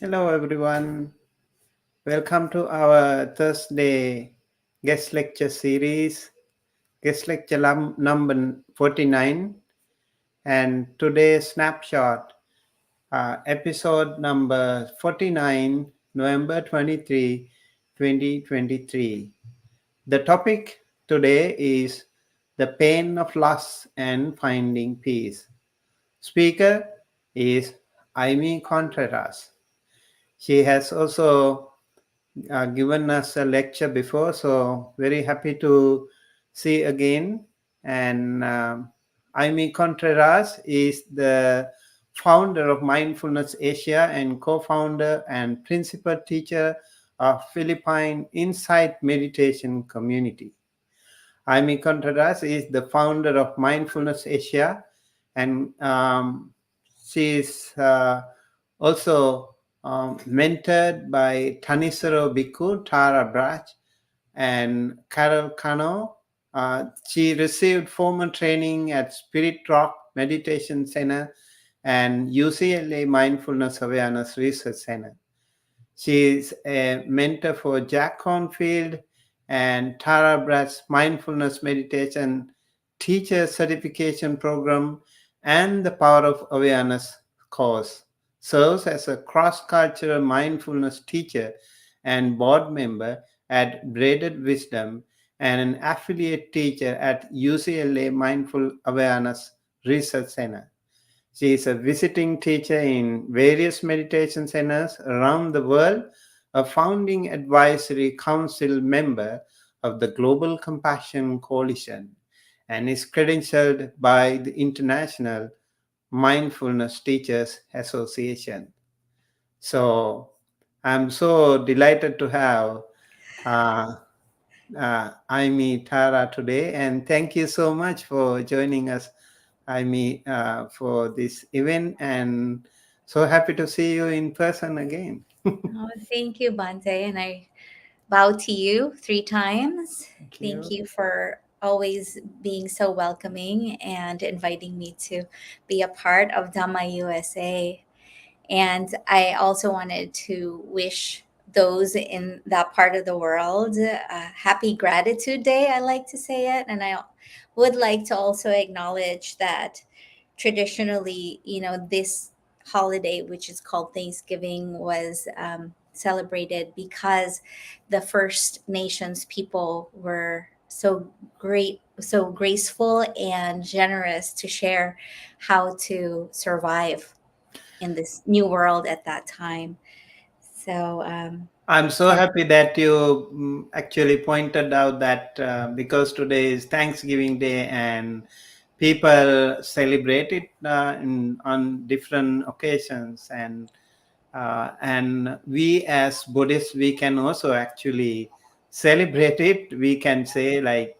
Hello, everyone. Welcome to our Thursday guest lecture series, guest lecture number 49, and today's snapshot, episode number 49, November 23, 2023. The topic today is the pain of loss and finding peace. Speaker is Imee Contreras. She has also given us a lecture before, so very happy to see again. And Imee Contreras is the founder of Mindfulness Asia and co-founder and principal teacher of Philippine Insight Meditation Community. Imee Contreras is the founder of Mindfulness Asia, and she is also mentored by Tanisaro Bhikkhu, Tara Brach, and Carol Kano. She received formal training at Spirit Rock Meditation Center and UCLA Mindfulness Awareness Research Center. She is a mentor for Jack Cornfield and Tara Brach's Mindfulness Meditation Teacher Certification Program and the Power of Awareness course. Serves as a cross-cultural mindfulness teacher and board member at Braided Wisdom and an affiliate teacher at UCLA Mindful Awareness Research Center. She is a visiting teacher in various meditation centers around the world, a founding advisory council member of the Global Compassion Coalition, and is credentialed by the International Mindfulness Teachers Association. So I'm so delighted to have uh, Imee Tara today, and thank you so much for joining us, Imee, for this event, and so happy to see you in person again. Oh, thank you, Bante. And I bow to you 3 times. Thank Thank you. you for always being so welcoming and inviting me to be a part of Dhamma USA. And I also wanted to wish those in that part of the world a happy gratitude day, I like to say it. And I would like to also acknowledge that traditionally, this holiday, which is called Thanksgiving, was celebrated because the First Nations people were so graceful and generous to share how to survive in this new world at that time. So, I'm so yeah. happy that you actually pointed out that because today is Thanksgiving Day and people celebrate it on different occasions, and we as Buddhists we can also actually celebrate it. We can say like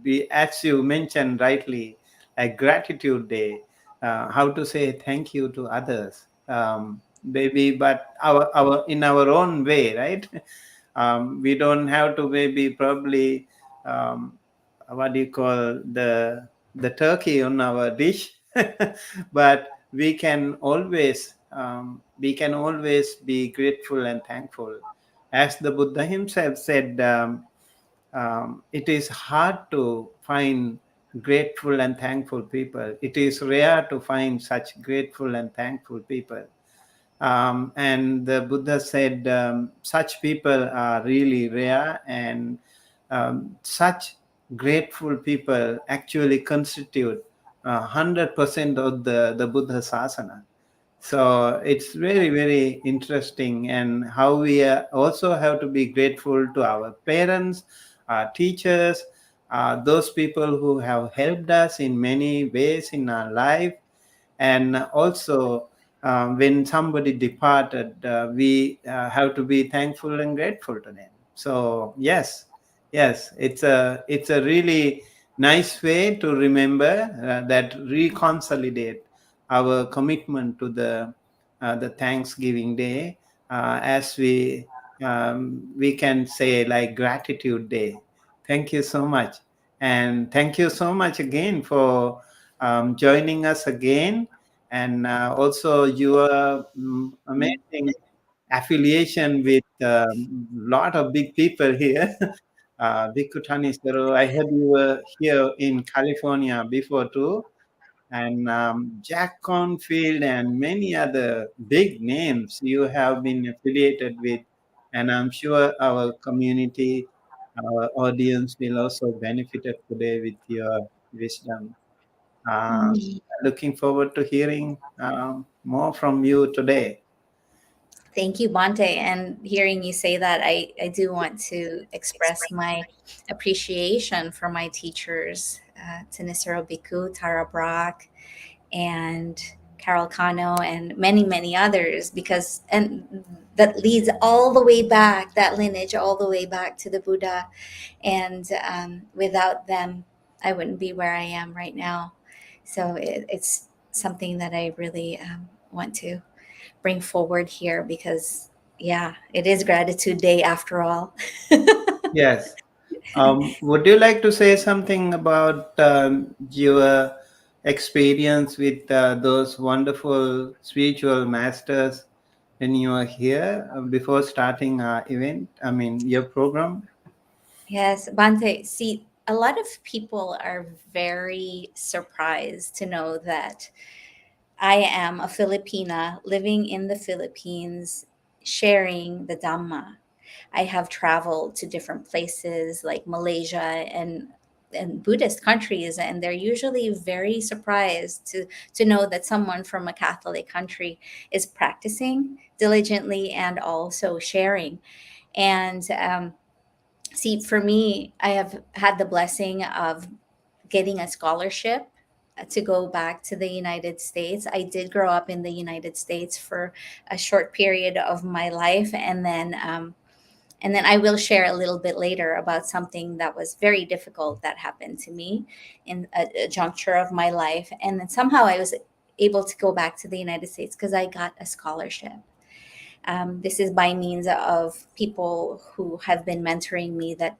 we, as you mentioned rightly, a gratitude day, how to say thank you to others, maybe, but our in our own way, right? We don't have to maybe probably what do you call the turkey on our dish, but we can always be grateful and thankful. As the Buddha himself said, it is hard to find grateful and thankful people. It is rare to find such grateful and thankful people. And the Buddha said such people are really rare, and such grateful people actually constitute 100% of the Buddha Sasana. So it's very, very interesting, and how we also have to be grateful to our parents, our teachers, those people who have helped us in many ways in our life, and also when somebody departed, we have to be thankful and grateful to them. So yes, it's a really nice way to remember that reconsolidate our commitment to the Thanksgiving Day, as we can say like gratitude day. Thank you so much. And thank you so much again for joining us again. And also your amazing affiliation with a lot of big people here. Bhikkhu Thanissaro, I heard you were here in California before too. And Jack Cornfield and many other big names you have been affiliated with. And I'm sure our community, our audience will also benefit today with your wisdom. Uh, Mhm. Looking forward to hearing more from you today. Thank you, Bante. And hearing you say that, I do want to express my appreciation for my teachers, Tanisaro Biku, Tara Brock, and Carol Kano, and many, many others, because, and that leads all the way back, that lineage all the way back to the Buddha. And without them, I wouldn't be where I am right now. So it's something that I really want to bring forward here because, yeah, it is Gratitude Day after all. Yes. Would you like to say something about your experience with those wonderful spiritual masters when you were here before starting our event? I mean, your program? Yes, Bante. See, a lot of people are very surprised to know that I am a Filipina living in the Philippines, sharing the Dhamma. I have traveled to different places like Malaysia and Buddhist countries, and they're usually very surprised to know that someone from a Catholic country is practicing diligently and also sharing. And see, for me, I have had the blessing of getting a scholarship to go back to the United States. I did grow up in the United States for a short period of my life, and then I will share a little bit later about something that was very difficult that happened to me in a juncture of my life. And then somehow I was able to go back to the United States because I got a scholarship. This is by means of people who have been mentoring me that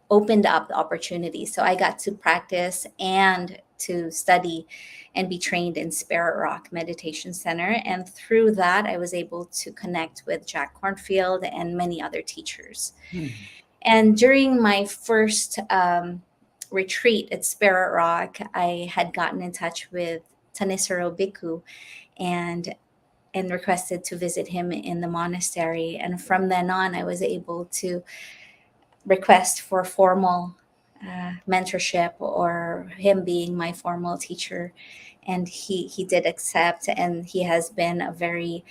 opened up the opportunity. So I got to practice and to study and be trained in Spirit Rock Meditation Center. And through that, I was able to connect with Jack Cornfield and many other teachers. Hmm. And during my first retreat at Spirit Rock, I had gotten in touch with Tanisaro Bhikkhu and requested to visit him in the monastery. And from then on, I was able to request for formal mentorship or him being my formal teacher. And he did accept, and he has been a very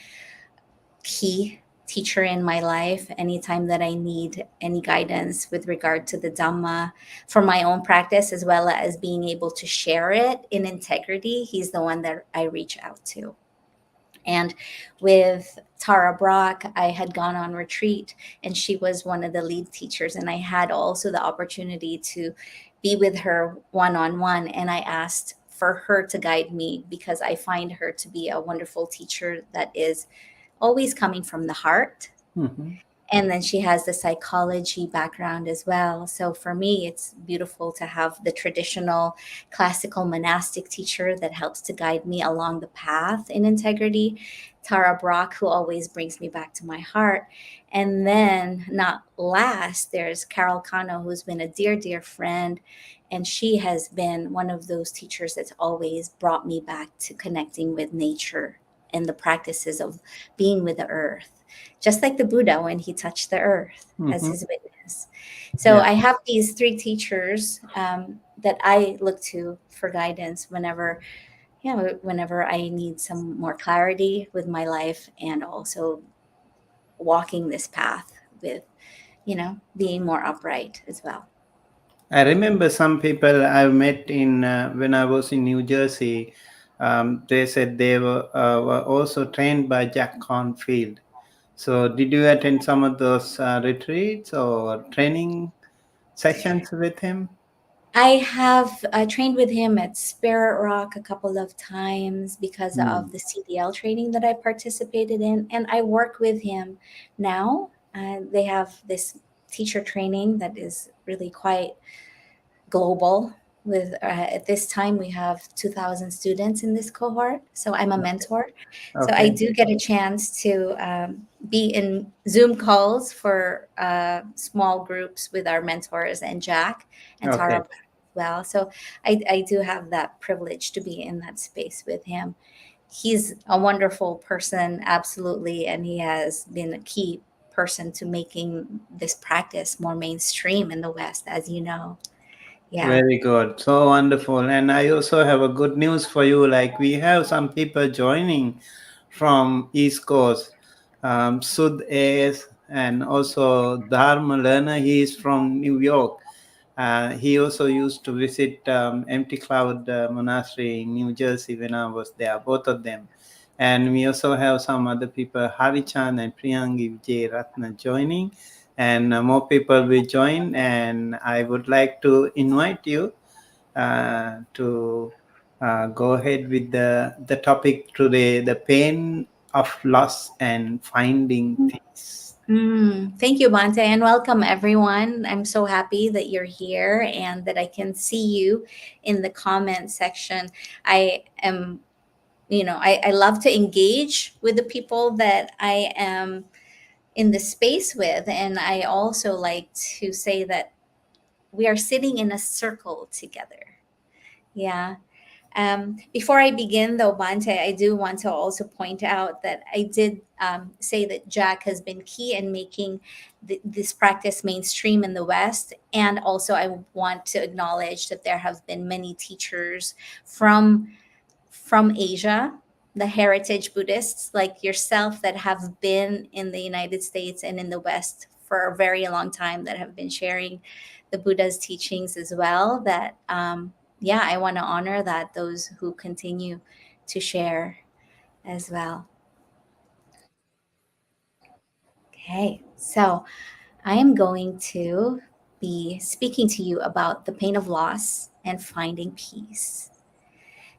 key teacher in my life anytime that I need any guidance with regard to the Dhamma for my own practice, as well as being able to share it in integrity. He's the one that I reach out to. And with Tara Brock, I had gone on retreat, and she was one of the lead teachers. And I had also the opportunity to be with her one on one. And I asked for her to guide me because I find her to be a wonderful teacher that is always coming from the heart, Mhm. and then she has the psychology background as well. So for me, it's beautiful to have the traditional classical monastic teacher that helps to guide me along the path in integrity, Tara Brock, who always brings me back to my heart. And then, not last, there's Carol Kano, who's been a dear, dear friend. And she has been one of those teachers that's always brought me back to connecting with nature and the practices of being with the earth, just like the Buddha when he touched the earth as Mhm. his witness. So Yeah. I have these three teachers that I look to for guidance whenever, whenever I need some more clarity with my life, and also walking this path with, being more upright as well. I remember some people I've met in when I was in New Jersey. They said they were also trained by Jack Cornfield. So, did you attend some of those retreats or training sessions with him? I have trained with him at Spirit Rock a couple of times because Hmm. of the CDL training that I participated in, and I work with him now. They have this teacher training that is really quite global. With at this time, we have 2,000 students in this cohort. So I'm a mentor. So I Okay. do get a chance to be in Zoom calls for small groups with our mentors and Jack and Tara Okay. as well. So I do have that privilege to be in that space with him. He's a wonderful person, absolutely, and he has been a key person to making this practice more mainstream in the West, as you know. Yeah. Very good. So wonderful. And I also have a good news for you. Like we have some people joining from East Coast. Sud is, and also Dharma learner. He is from New York. He also used to visit Empty Cloud Monastery in New Jersey when I was there, both of them. And we also have some other people, Harichan and Priyangi Vijay Ratna joining, and more people will join. And I would like to invite you to go ahead with the topic today, the pain of loss and finding peace. Thank you, Bante, and welcome everyone. I'm so happy that you're here and that I can see you in the comment section. I am, I love to engage with the people that I am in the space with. And I also like to say that we are sitting in a circle together. Yeah. Before I begin, though, Bante, I do want to also point out that I did say that Jack has been key in making this practice mainstream in the West. And also, I want to acknowledge that there have been many teachers from Asia, the heritage Buddhists like yourself that have been in the United States and in the West for a very long time that have been sharing the Buddha's teachings as well. That, yeah, I want to honor that, those who continue to share as well. Okay, so I am going to be speaking to you about the pain of loss and finding peace.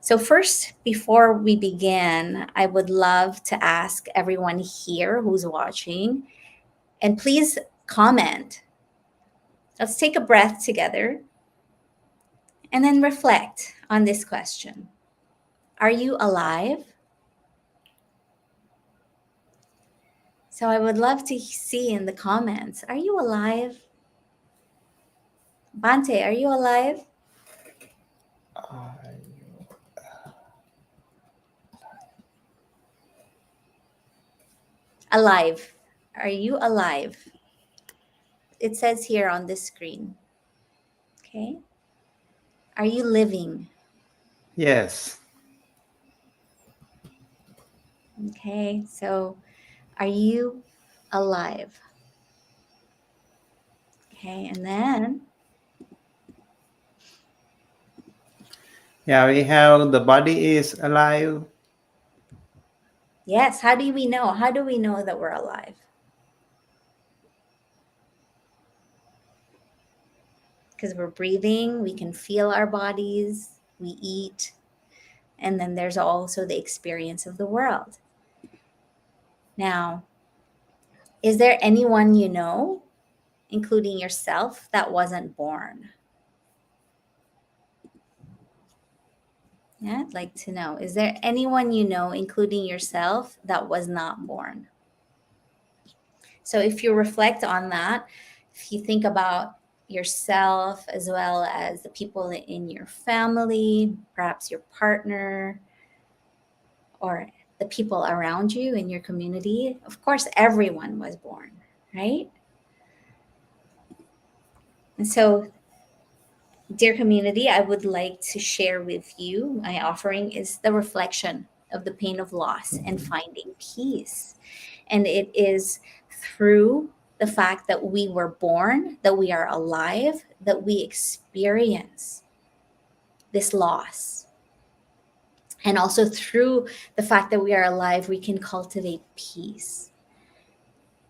So, first, before we begin, I would love to ask everyone here who's watching, and please comment. Let's take a breath together and then reflect on this question. Are you alive? So, I would love to see in the comments, are you alive? Bante, are you alive? Alive. Are you alive? It says here on this screen. Okay. Are you living? Yes. Okay. So, are you alive? Okay. And then, Yeah, we have the body is alive. yes, how do we know? How do we know that we're alive? Because we're breathing, we can feel our bodies, we eat, and then there's also the experience of the world. Now, is there anyone you know, including yourself, that wasn't born? Yeah, I'd like to know. Is there anyone you know, including yourself, that was not born? So if you reflect on that, if you think about yourself as well as the people in your family, perhaps your partner, or the people around you in your community, of course, everyone was born, right? And so, dear community, I would like to share with you my offering is the reflection of the pain of loss and finding peace. And it is through the fact that we were born, that we are alive, that we experience this loss. And also through the fact that we are alive, we can cultivate peace.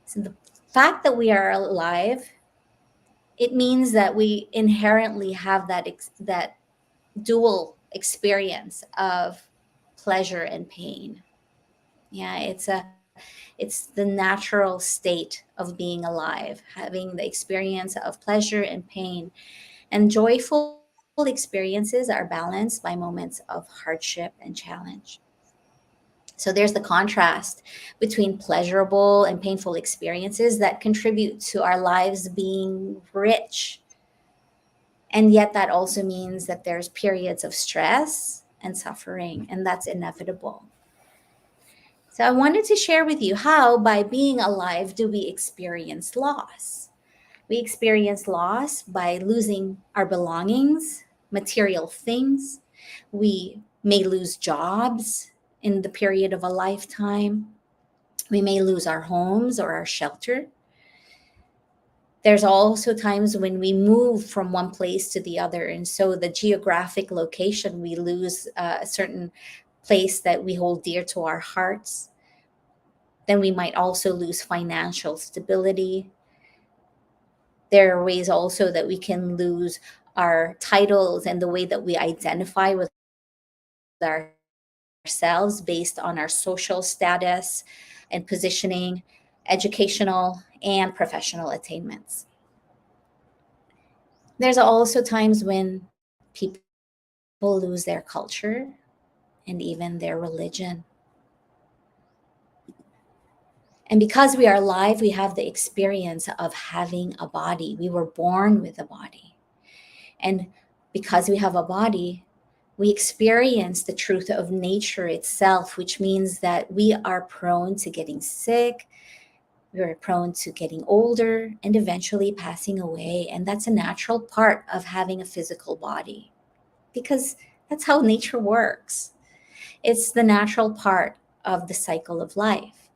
So the fact that we are alive, it means that we inherently have that dual experience of pleasure and pain. Yeah, it's a it's the natural state of being alive, having the experience of pleasure and pain. And joyful experiences are balanced by moments of hardship and challenge. So there's the contrast between pleasurable and painful experiences that contribute to our lives being rich. And yet, that also means that there's periods of stress and suffering, and that's inevitable. So, I wanted to share with you how, by being alive, do we experience loss? We experience loss by losing our belongings, material things. We may lose jobs in the period of a lifetime. We may lose our homes or our shelter. There's also times when we move from one place to the other. And so the geographic location, we lose a certain place that we hold dear to our hearts. Then we might also lose financial stability. There are ways also that we can lose our titles and the way that we identify with ourselves based on our social status and positioning, educational, and professional attainments. There's also times when people lose their culture and even their religion. And because we are alive, we have the experience of having a body. We were born with a body. And because we have a body, we experience the truth of nature itself, which means that we are prone to getting sick, we are prone to getting older, and eventually passing away. And that's a natural part of having a physical body because that's how nature works. It's the natural part of the cycle of life.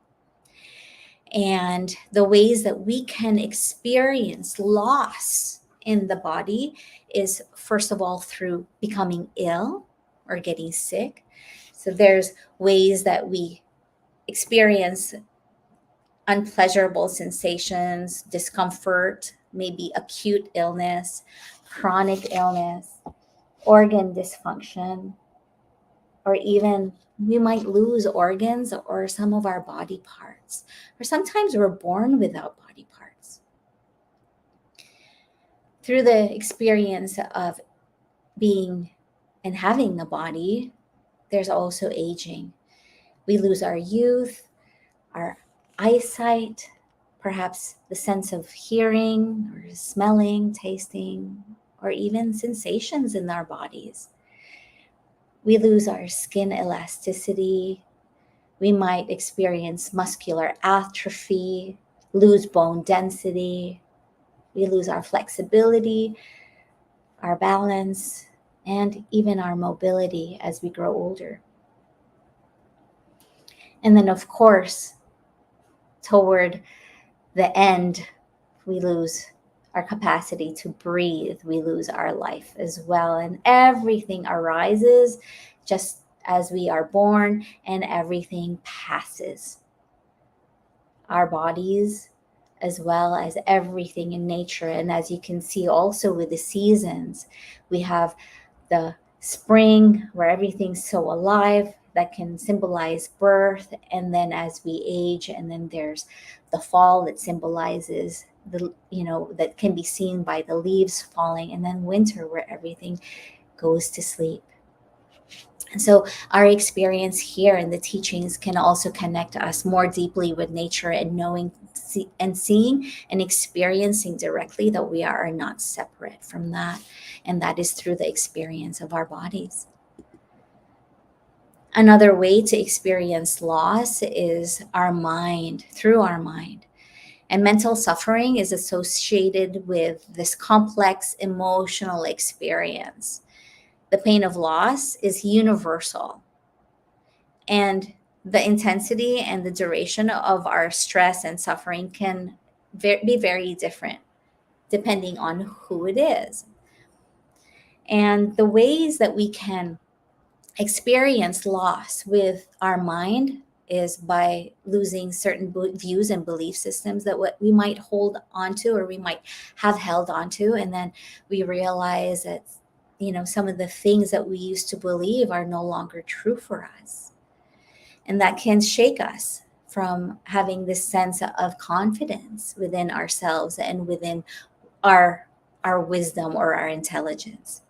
And the ways that we can experience loss in the body is, first of all, through becoming ill or getting sick. So there's ways that we experience unpleasurable sensations, discomfort, maybe acute illness, chronic illness, organ dysfunction, or even we might lose organs or some of our body parts. Or sometimes we're born without body parts. Through the experience of being and having a body, there's also aging. We lose our youth, our eyesight, perhaps the sense of hearing or smelling, tasting, or even sensations in our bodies. We lose our skin elasticity. We might experience muscular atrophy, lose bone density. We lose our flexibility, our balance, and even our mobility as we grow older. And then, of course, toward the end, we lose our capacity to breathe. We lose our life as well. And everything arises just as we are born, and everything passes. Our bodies, as well as everything in nature. And as you can see also with the seasons, we have the spring where everything's so alive, that can symbolize birth, and then as we age, and then there's the fall that symbolizes that can be seen by the leaves falling, and then winter where everything goes to sleep. And so our experience here in the teachings can also connect us more deeply with nature, and knowing and seeing and experiencing directly that we are not separate from that. And that is through the experience of our bodies. Another way to experience loss is our mind, through our mind. And mental suffering is associated with this complex emotional experience. The pain of loss is universal. And the intensity and the duration of our stress and suffering can be very different depending on who it is. And the ways that we can experience loss with our mind is by losing certain views and belief systems that what we might hold onto or we might have held onto, and then we realize that some of the things that we used to believe are no longer true for us, and that can shake us from having this sense of confidence within ourselves and within our our wisdom or our intelligence.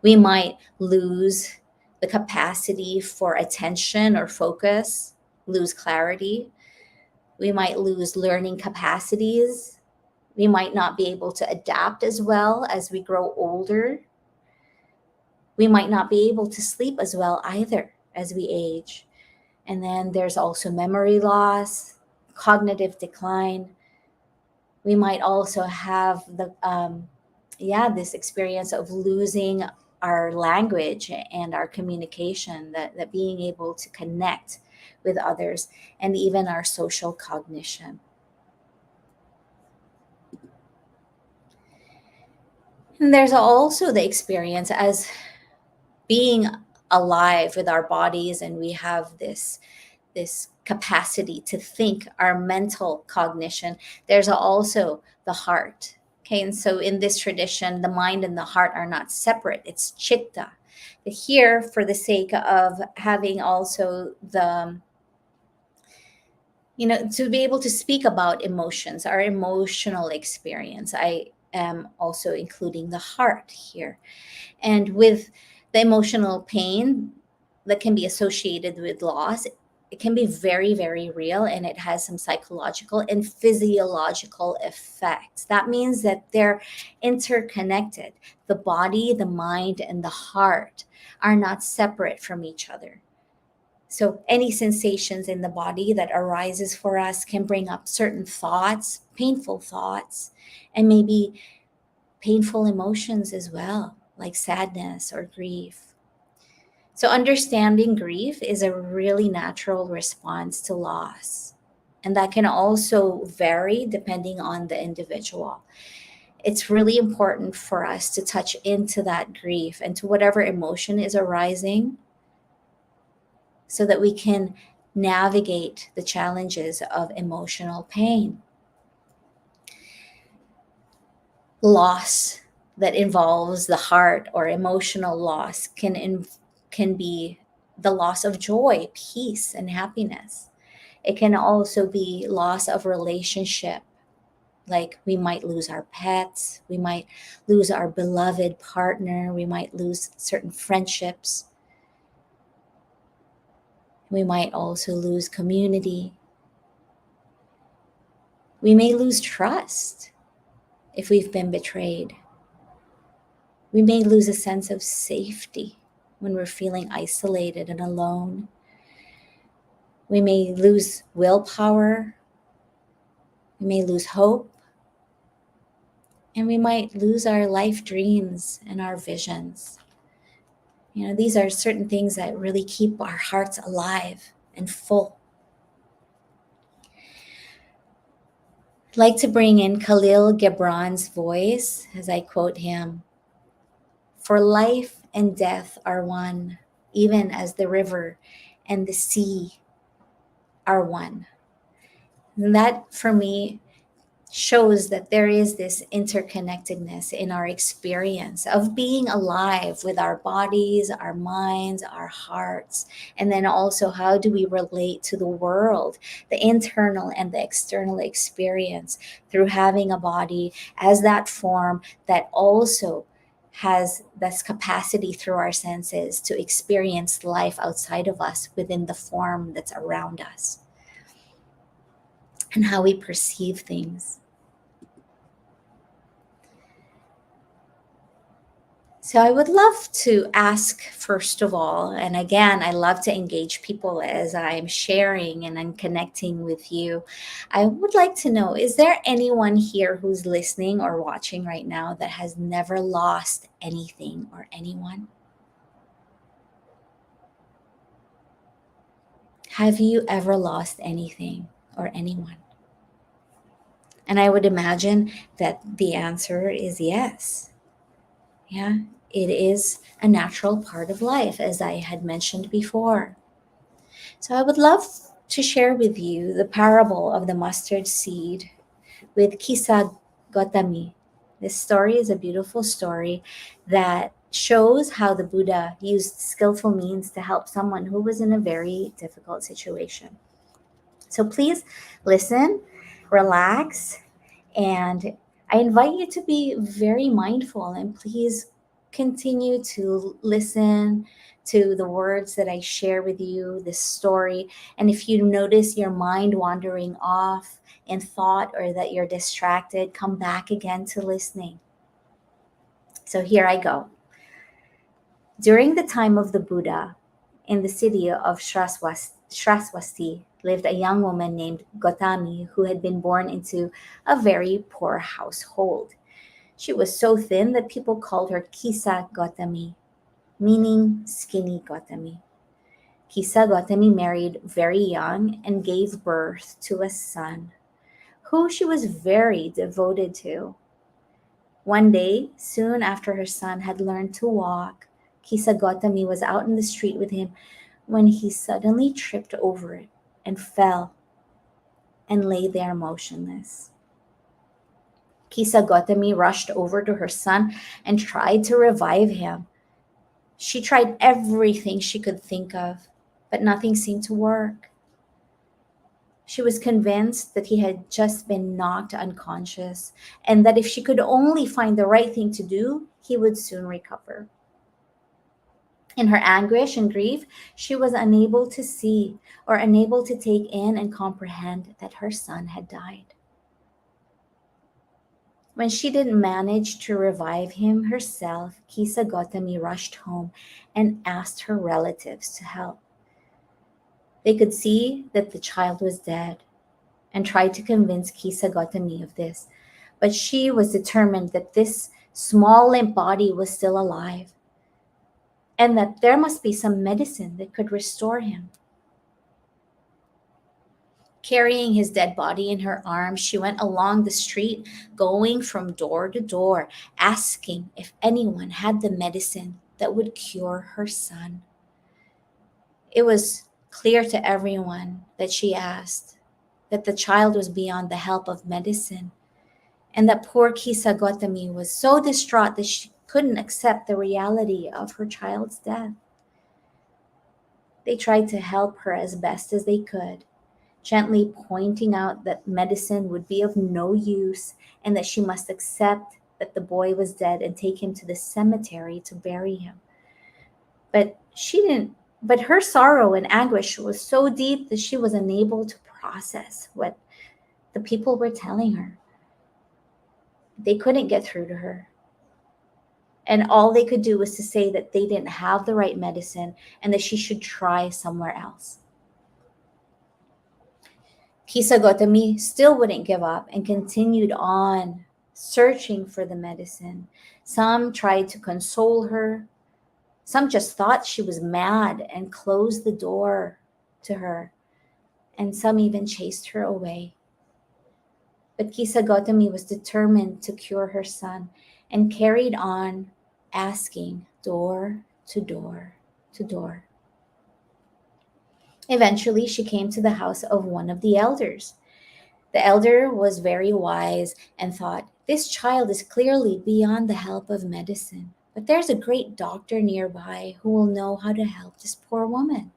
We might lose the capacity for attention or focus, lose clarity. We might lose learning capacities. We might not be able to adapt as well as we grow older. We might not be able to sleep as well either as we age. And then there's also memory loss, cognitive decline. We might also have this experience of losing our language and our communication, that being able to connect with others, and even our social cognition. And there's also the experience as being alive with our bodies, and we have this capacity to think, our mental cognition. There's also the heart. Okay, and so in this tradition, the mind and the heart are not separate, it's chitta. But here, for the sake of having also the, to be able to speak about emotions, our emotional experience, I am also including the heart here. And with the emotional pain that can be associated with loss, it can be very, very real, and it has some psychological and physiological effects. That means that they're interconnected. The body, the mind, and the heart are not separate from each other. So any sensations in the body that arises for us can bring up certain thoughts, painful thoughts, and maybe painful emotions as well, like sadness or grief. So, understanding grief is a really natural response to loss. And that can also vary depending on the individual. It's really important for us to touch into that grief and to whatever emotion is arising so that we can navigate the challenges of emotional pain. Loss that involves the heart or emotional loss can be the loss of joy, peace, and happiness. It can also be loss of relationship, like we might lose our pets, we might lose our beloved partner, we might lose certain friendships, we might also lose community. We may lose trust if we've been betrayed. We may lose a sense of safety when we're feeling isolated and alone. We may lose willpower. We may lose hope. And we might lose our life dreams and our visions. These are certain things that really keep our hearts alive and full. I'd like to bring in Khalil Gibran's voice as I quote him. For life and death are one, even as the river and the sea are one. And that, for me, shows that there is this interconnectedness in our experience of being alive with our bodies, our minds, our hearts, and then also how do we relate to the world, the internal and the external experience through having a body as that form that also has this capacity through our senses to experience life outside of us within the form that's around us and how we perceive things. So I would love to ask, first of all, and again, I love to engage people as I'm sharing and I'm connecting with you. I would like to know, is there anyone here who's listening or watching right now that has never lost anything or anyone? Have you ever lost anything or anyone? And I would imagine that the answer is yes. Yeah, it is a natural part of life, as I had mentioned before. So I would love to share with you the parable of the mustard seed with Kisa Gotami. This story is a beautiful story that shows how the Buddha used skillful means to help someone who was in a very difficult situation. So please listen, relax, and I invite you to be very mindful and please continue to listen to the words that I share with you, this story. And if you notice your mind wandering off in thought or that you're distracted, come back again to listening. So here I go. During the time of the Buddha, in the city of Shraswasti lived a young woman named Gotami who had been born into a very poor household. She was so thin that people called her Kisa Gotami, meaning skinny Gotami. Kisa Gotami married very young and gave birth to a son, who she was very devoted to. One day, soon after her son had learned to walk, Kisa Gotami was out in the street with him when he suddenly tripped over it and fell and lay there motionless. Kisa Gotami rushed over to her son and tried to revive him. She tried everything she could think of, but nothing seemed to work. She was convinced that he had just been knocked unconscious and that if she could only find the right thing to do, he would soon recover. In her anguish and grief, she was unable to see or unable to take in and comprehend that her son had died. When she didn't manage to revive him herself, Kisa Gotami rushed home and asked her relatives to help. They could see that the child was dead and tried to convince Kisa Gotami of this, but she was determined that this small limp body was still alive and that there must be some medicine that could restore him. Carrying his dead body in her arms, she went along the street, going from door to door, asking if anyone had the medicine that would cure her son. It was clear to everyone that she asked that the child was beyond the help of medicine, and that poor Kisa Gotami was so distraught that she couldn't accept the reality of her child's death. They tried to help her as best as they could, gently pointing out that medicine would be of no use and that she must accept that the boy was dead and take him to the cemetery to bury him. But she didn't but her sorrow and anguish was so deep that she was unable to process what the people were telling her. They couldn't get through to her. And all they could do was to say that they didn't have the right medicine and that she should try somewhere else. Kisa Gotami still wouldn't give up and continued on searching for the medicine. Some tried to console her. Some just thought she was mad and closed the door to her. And some even chased her away. But Kisa Gotami was determined to cure her son and carried on asking door to door to door. Eventually, she came to the house of one of the elders. The elder was very wise and thought, this child is clearly beyond the help of medicine, but there's a great doctor nearby who will know how to help this poor woman.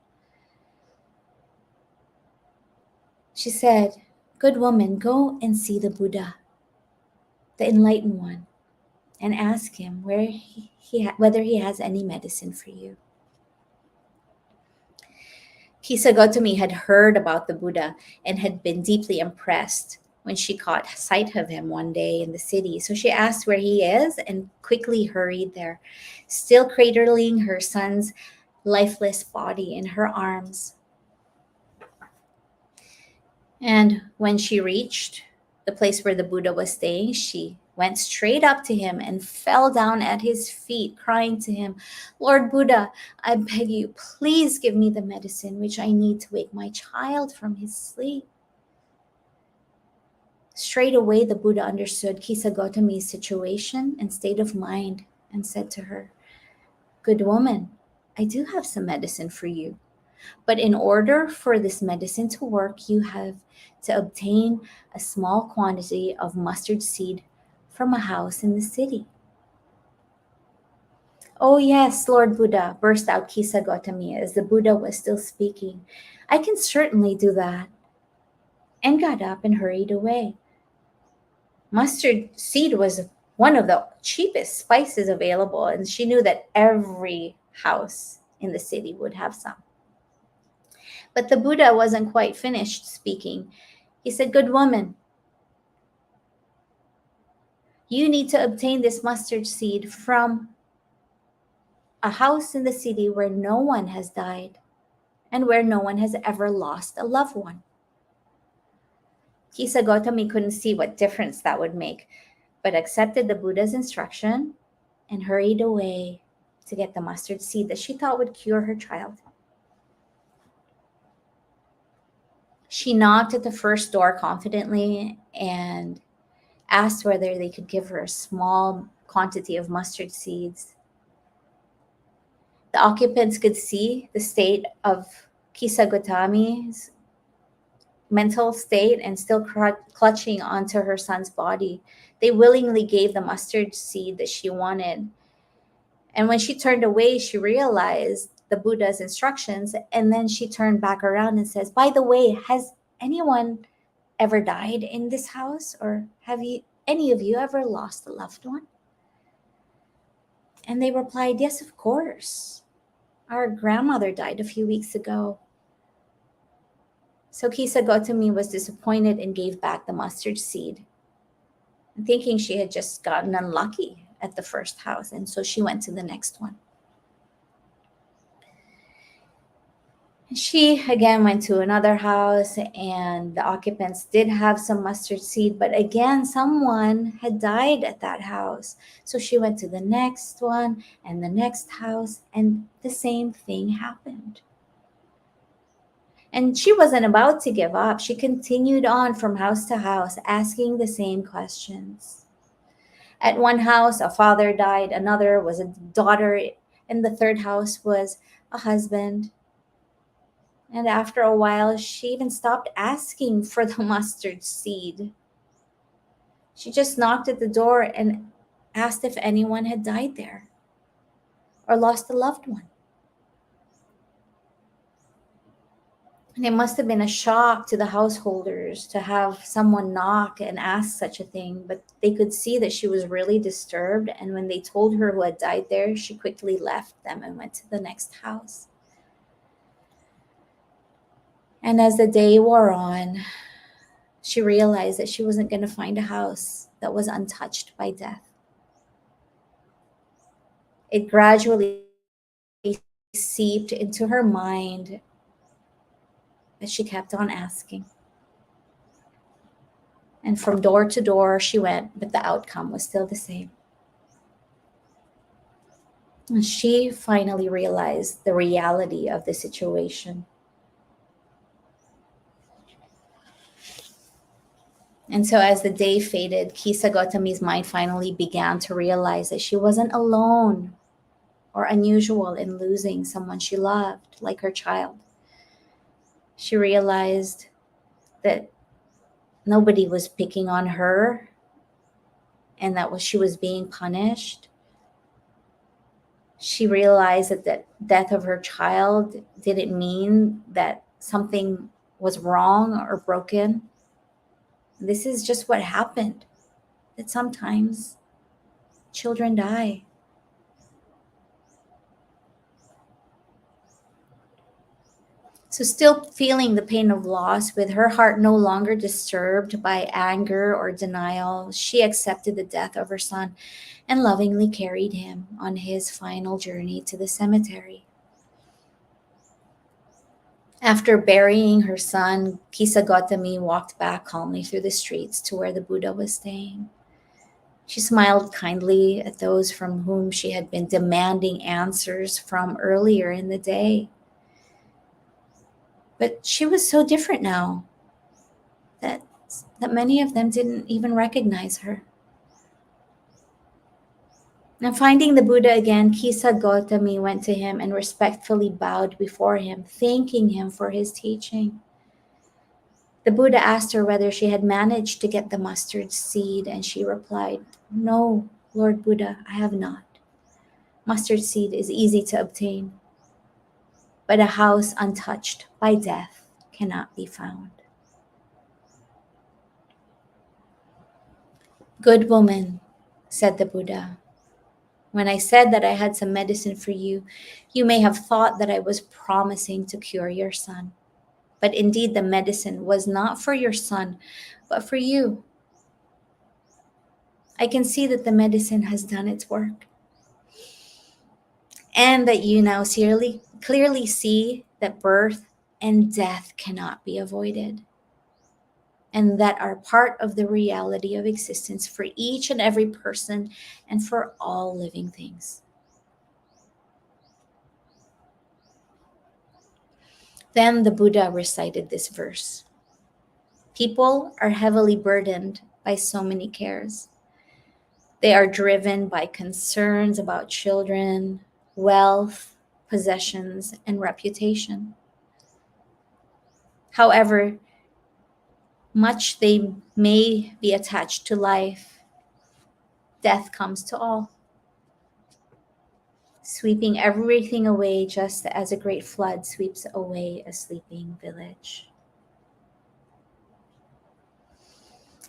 She said, good woman, go and see the Buddha, the enlightened one, and ask him whether he has any medicine for you. Kisa Gotami had heard about the Buddha and had been deeply impressed when she caught sight of him one day in the city. So she asked where he is and quickly hurried there, still cradling her son's lifeless body in her arms. And when she reached the place where the Buddha was staying, she went straight up to him and fell down at his feet, crying to him, Lord Buddha, I beg you, please give me the medicine which I need to wake my child from his sleep. Straight away, the Buddha understood Kisa Gotami's situation and state of mind and said to her, good woman, I do have some medicine for you. But in order for this medicine to work, you have to obtain a small quantity of mustard seed from a house in the city. Oh yes, Lord Buddha, burst out Kisa Gotami as the Buddha was still speaking. I can certainly do that. and got up and hurried away. Mustard seed was one of the cheapest spices available, and she knew that every house in the city would have some. But the Buddha wasn't quite finished speaking. He said, "Good woman, you need to obtain this mustard seed from a house in the city where no one has died and where no one has ever lost a loved one." Kisa Gotami couldn't see what difference that would make, but accepted the Buddha's instruction and hurried away to get the mustard seed that she thought would cure her child. She knocked at the first door confidently and asked whether they could give her a small quantity of mustard seeds. The occupants could see the state of Kisa Gotami's mental state and still clutching onto her son's body. They willingly gave the mustard seed that she wanted. And when she turned away, she realized the Buddha's instructions, and then she turned back around and says, "By the way, has anyone ever died in this house, or have any of you ever lost a loved one?" And they replied, "Yes, of course. Our grandmother died a few weeks ago." So Kisa Gotami was disappointed and gave back the mustard seed, thinking she had just gotten unlucky at the first house, and so she went to the next one. She again went to another house, and the occupants did have some mustard seed, but again, someone had died at that house. So she went to the next one and the next house, and the same thing happened. And she wasn't about to give up. She continued on from house to house, asking the same questions. At one house, a father died, another was a daughter, and the third house was a husband. And after a while, she even stopped asking for the mustard seed. She just knocked at the door and asked if anyone had died there or lost a loved one. And it must have been a shock to the householders to have someone knock and ask such a thing, but they could see that she was really disturbed. And when they told her who had died there, she quickly left them and went to the next house. And as the day wore on, she realized that she wasn't going to find a house that was untouched by death. It gradually seeped into her mind, but she kept on asking. And from door to door she went, but the outcome was still the same. And she finally realized the reality of the situation. And so as the day faded, Kisa Gotami's mind finally began to realize that she wasn't alone or unusual in losing someone she loved, like her child. She realized that nobody was picking on her and that she was being punished. She realized that the death of her child didn't mean that something was wrong or broken. This is just what happened, that sometimes children die. So still feeling the pain of loss, with her heart no longer disturbed by anger or denial, she accepted the death of her son and lovingly carried him on his final journey to the cemetery. After burying her son, Kisa Gotami walked back calmly through the streets to where the Buddha was staying. She smiled kindly at those from whom she had been demanding answers from earlier in the day. But she was so different now that many of them didn't even recognize her. Now, finding the Buddha again, Kisa Gotami went to him and respectfully bowed before him, thanking him for his teaching. The Buddha asked her whether she had managed to get the mustard seed, and she replied, "No, Lord Buddha, I have not. Mustard seed is easy to obtain, but a house untouched by death cannot be found." Good woman, said the Buddha, when I said that I had some medicine for you, you may have thought that I was promising to cure your son. But indeed, the medicine was not for your son, but for you. I can see that the medicine has done its work, and that you now clearly see that birth and death cannot be avoided, and that are part of the reality of existence for each and every person and for all living things. Then the Buddha recited this verse. People are heavily burdened by so many cares. They are driven by concerns about children, wealth, possessions, and reputation. However much they may be attached to life, death comes to all, sweeping everything away just as a great flood sweeps away a sleeping village.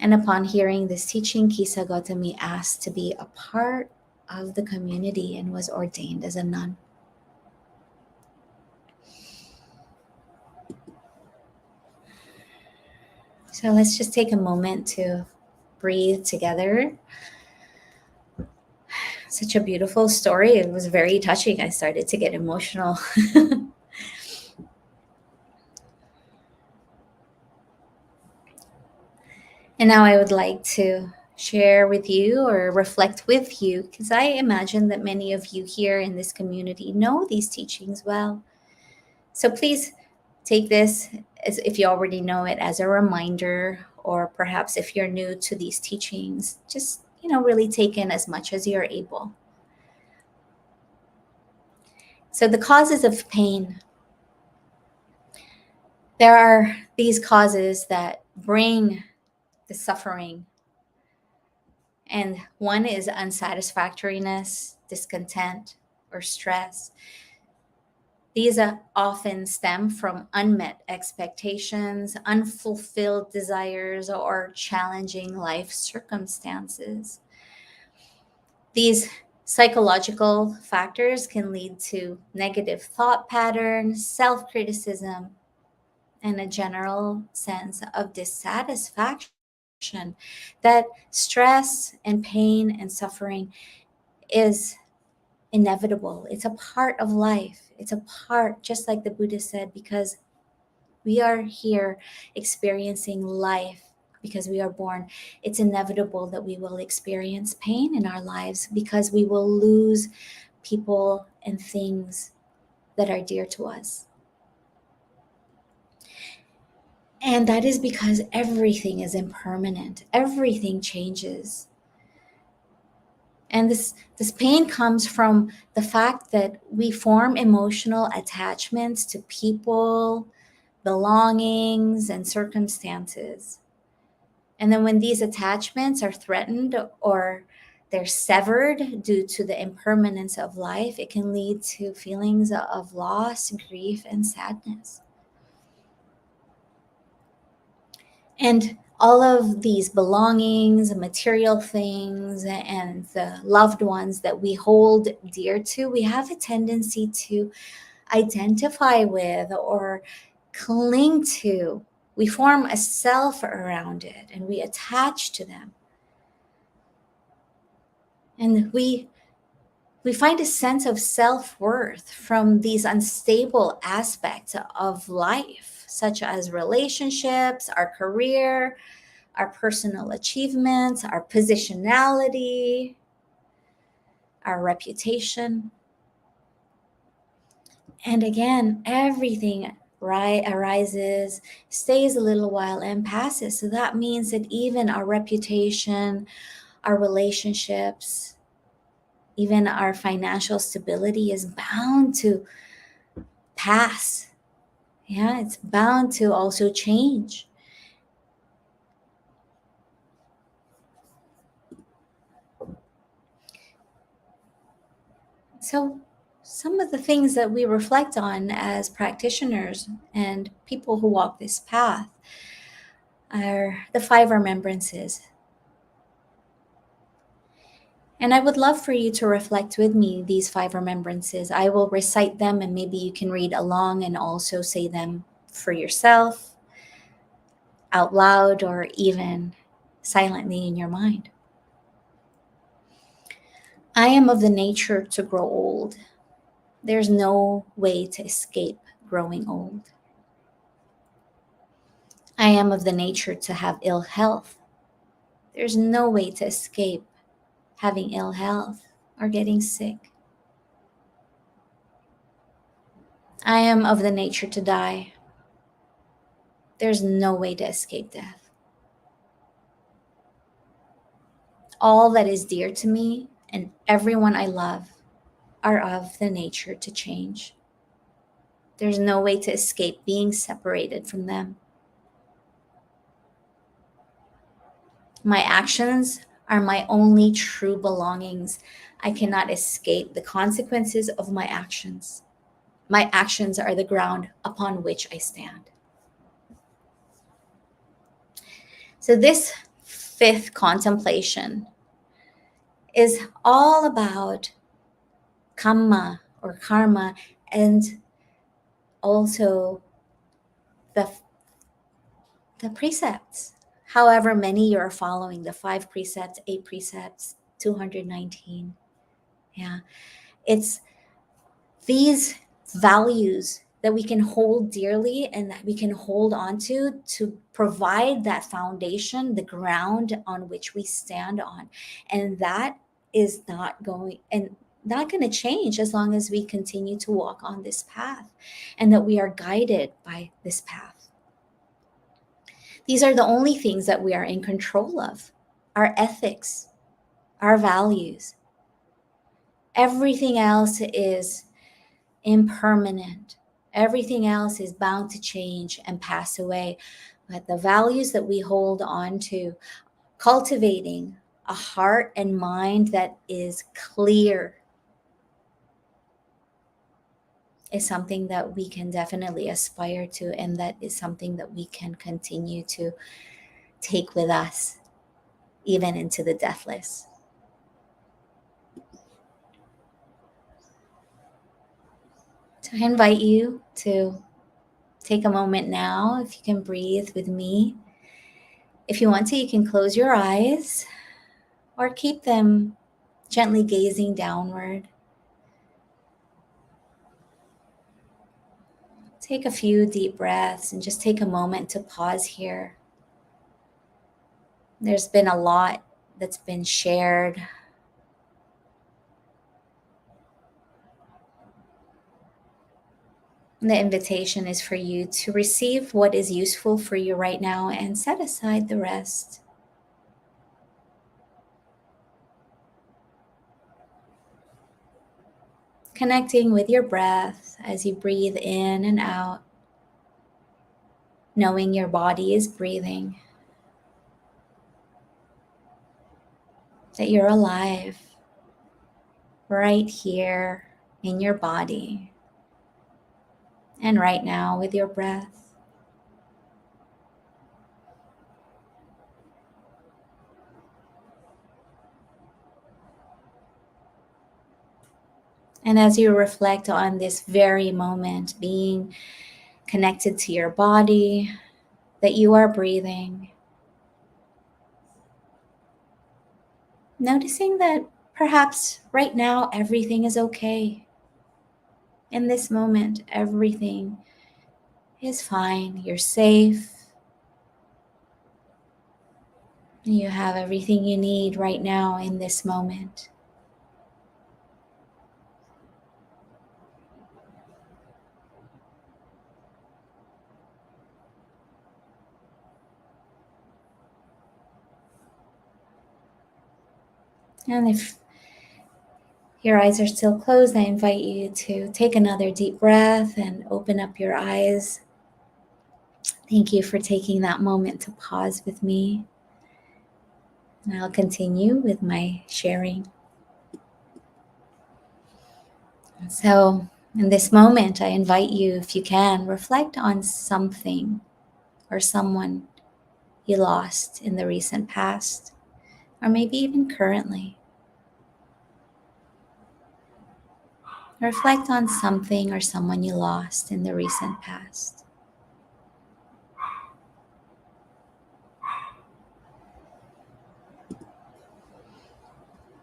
And upon hearing this teaching, Kisa Gautami asked to be a part of the community and was ordained as a nun. So let's just take a moment to breathe together. Such a beautiful story. It was very touching. I started to get emotional. And now I would like to share with you or reflect with you, because I imagine that many of you here in this community know these teachings well. So please take this, as if you already know it, as a reminder, or perhaps if you're new to these teachings, just really take in as much as you're able. So the causes of pain. There are these causes that bring the suffering. And one is unsatisfactoriness, discontent, or stress. These often stem from unmet expectations, unfulfilled desires, or challenging life circumstances. These psychological factors can lead to negative thought patterns, self criticism, and a general sense of dissatisfaction, that stress and pain and suffering is inevitable. It's a part of life. It's a part, just like the Buddha said, because we are here experiencing life because we are born. It's inevitable that we will experience pain in our lives because we will lose people and things that are dear to us. And that is because everything is impermanent. Everything changes. And this pain comes from the fact that we form emotional attachments to people, belongings, and circumstances. And then when these attachments are threatened or they're severed due to the impermanence of life, it can lead to feelings of loss, grief, and sadness. And all of these belongings, material things, and the loved ones that we hold dear to, we have a tendency to identify with or cling to. We form a self around it and we attach to them. And we find a sense of self-worth from these unstable aspects of life, such as relationships, our career, our personal achievements, our positionality, our reputation. And again, everything arises, stays a little while, and passes. So that means that even our reputation, our relationships, even our financial stability is bound to pass. Yeah, it's bound to also change. So, some of the things that we reflect on as practitioners and people who walk this path are the 5 remembrances. And I would love for you to reflect with me these 5 remembrances. I will recite them and maybe you can read along and also say them for yourself, out loud, or even silently in your mind. I am of the nature to grow old. There's no way to escape growing old. I am of the nature to have ill health. There's no way to escape having ill health or getting sick. I am of the nature to die. There's no way to escape death. All that is dear to me and everyone I love are of the nature to change. There's no way to escape being separated from them. My actions are my only true belongings. I cannot escape the consequences of my actions. My actions are the ground upon which I stand. So, this 5th contemplation is all about kamma or karma, and also the precepts. However many you are following, the 5 precepts, 8 precepts, 219. Yeah. It's these values that we can hold dearly and that we can hold on to provide that foundation, the ground on which we stand on. And that is not going to change as long as we continue to walk on this path and that we are guided by this path. These are the only things that we are in control of: our ethics, our values. Everything else is impermanent. Everything else is bound to change and pass away. But the values that we hold on to, cultivating a heart and mind that is clear, is something that we can definitely aspire to, and that is something that we can continue to take with us even into the deathless. So I invite you to take a moment now, if you can breathe with me. If you want to, you can close your eyes or keep them gently gazing downward. Take a few deep breaths and just take a moment to pause here. There's been a lot that's been shared. And the invitation is for you to receive what is useful for you right now and set aside the rest. Connecting with your breath as you breathe in and out, knowing your body is breathing, that you're alive right here in your body and right now with your breath. And as you reflect on this very moment, being connected to your body, that you are breathing, noticing that perhaps right now everything is okay. In this moment, everything is fine. You're safe. You have everything you need right now in this moment. And if your eyes are still closed, I invite you to take another deep breath and open up your eyes. Thank you for taking that moment to pause with me. And I'll continue with my sharing. So, in this moment, I invite you, if you can, reflect on something or someone you lost in the recent past, or maybe even currently. Reflect on something or someone you lost in the recent past.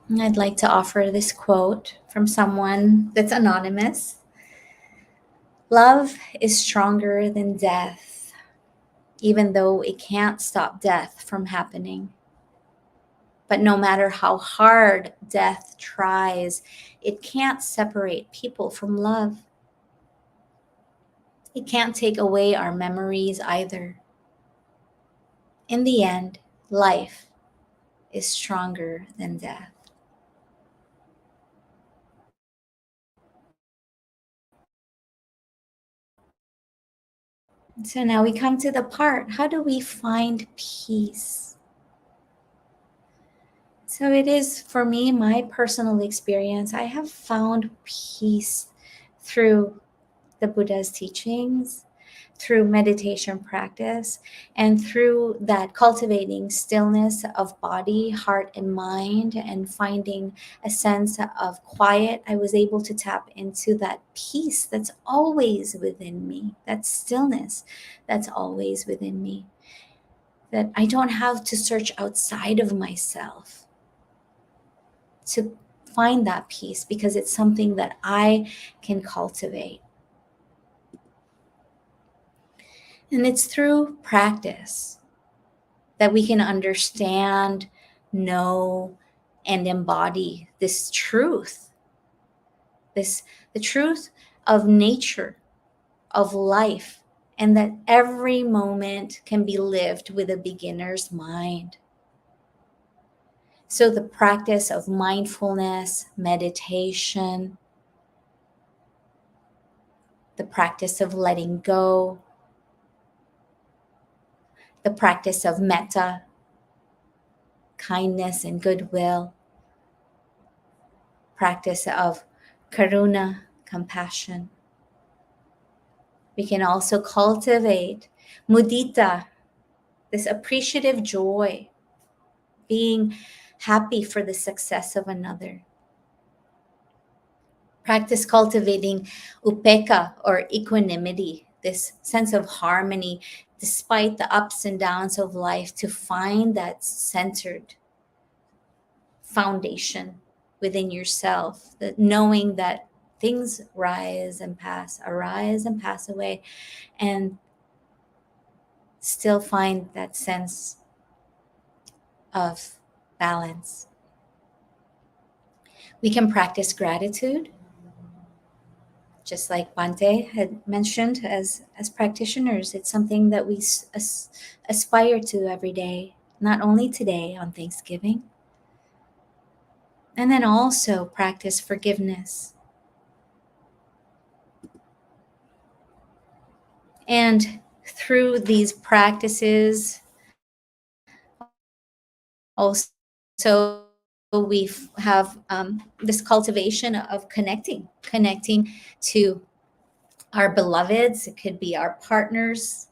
And I'd like to offer this quote from someone that's anonymous. Love is stronger than death, even though it can't stop death from happening. But no matter how hard death tries, it can't separate people from love. It can't take away our memories either. In the end, life is stronger than death. So now we come to the part, how do we find peace? So it is, for me, my personal experience, I have found peace through the Buddha's teachings, through meditation practice, and through that cultivating stillness of body, heart, and mind, and finding a sense of quiet. I was able to tap into that peace that's always within me, that stillness that's always within me, that I don't have to search outside of myself to find that peace, because it's something that I can cultivate. And it's through practice that we can understand, know, and embody this truth, the truth of nature, of life, and that every moment can be lived with a beginner's mind. So the practice of mindfulness, meditation, the practice of letting go, the practice of metta, kindness and goodwill, practice of karuna, compassion. We can also cultivate mudita, this appreciative joy, being happy for the success of another. Practice cultivating upekkha, or equanimity, this sense of harmony despite the ups and downs of life, to find that centered foundation within yourself, that knowing that things rise and pass, arise and pass away, and still find that sense of balance. We can practice gratitude, just like Bante had mentioned. As practitioners, it's something that we aspire to every day, not only today on Thanksgiving. And then also practice forgiveness. And through these practices, also we have this cultivation of connecting to our beloveds. It could be our partners,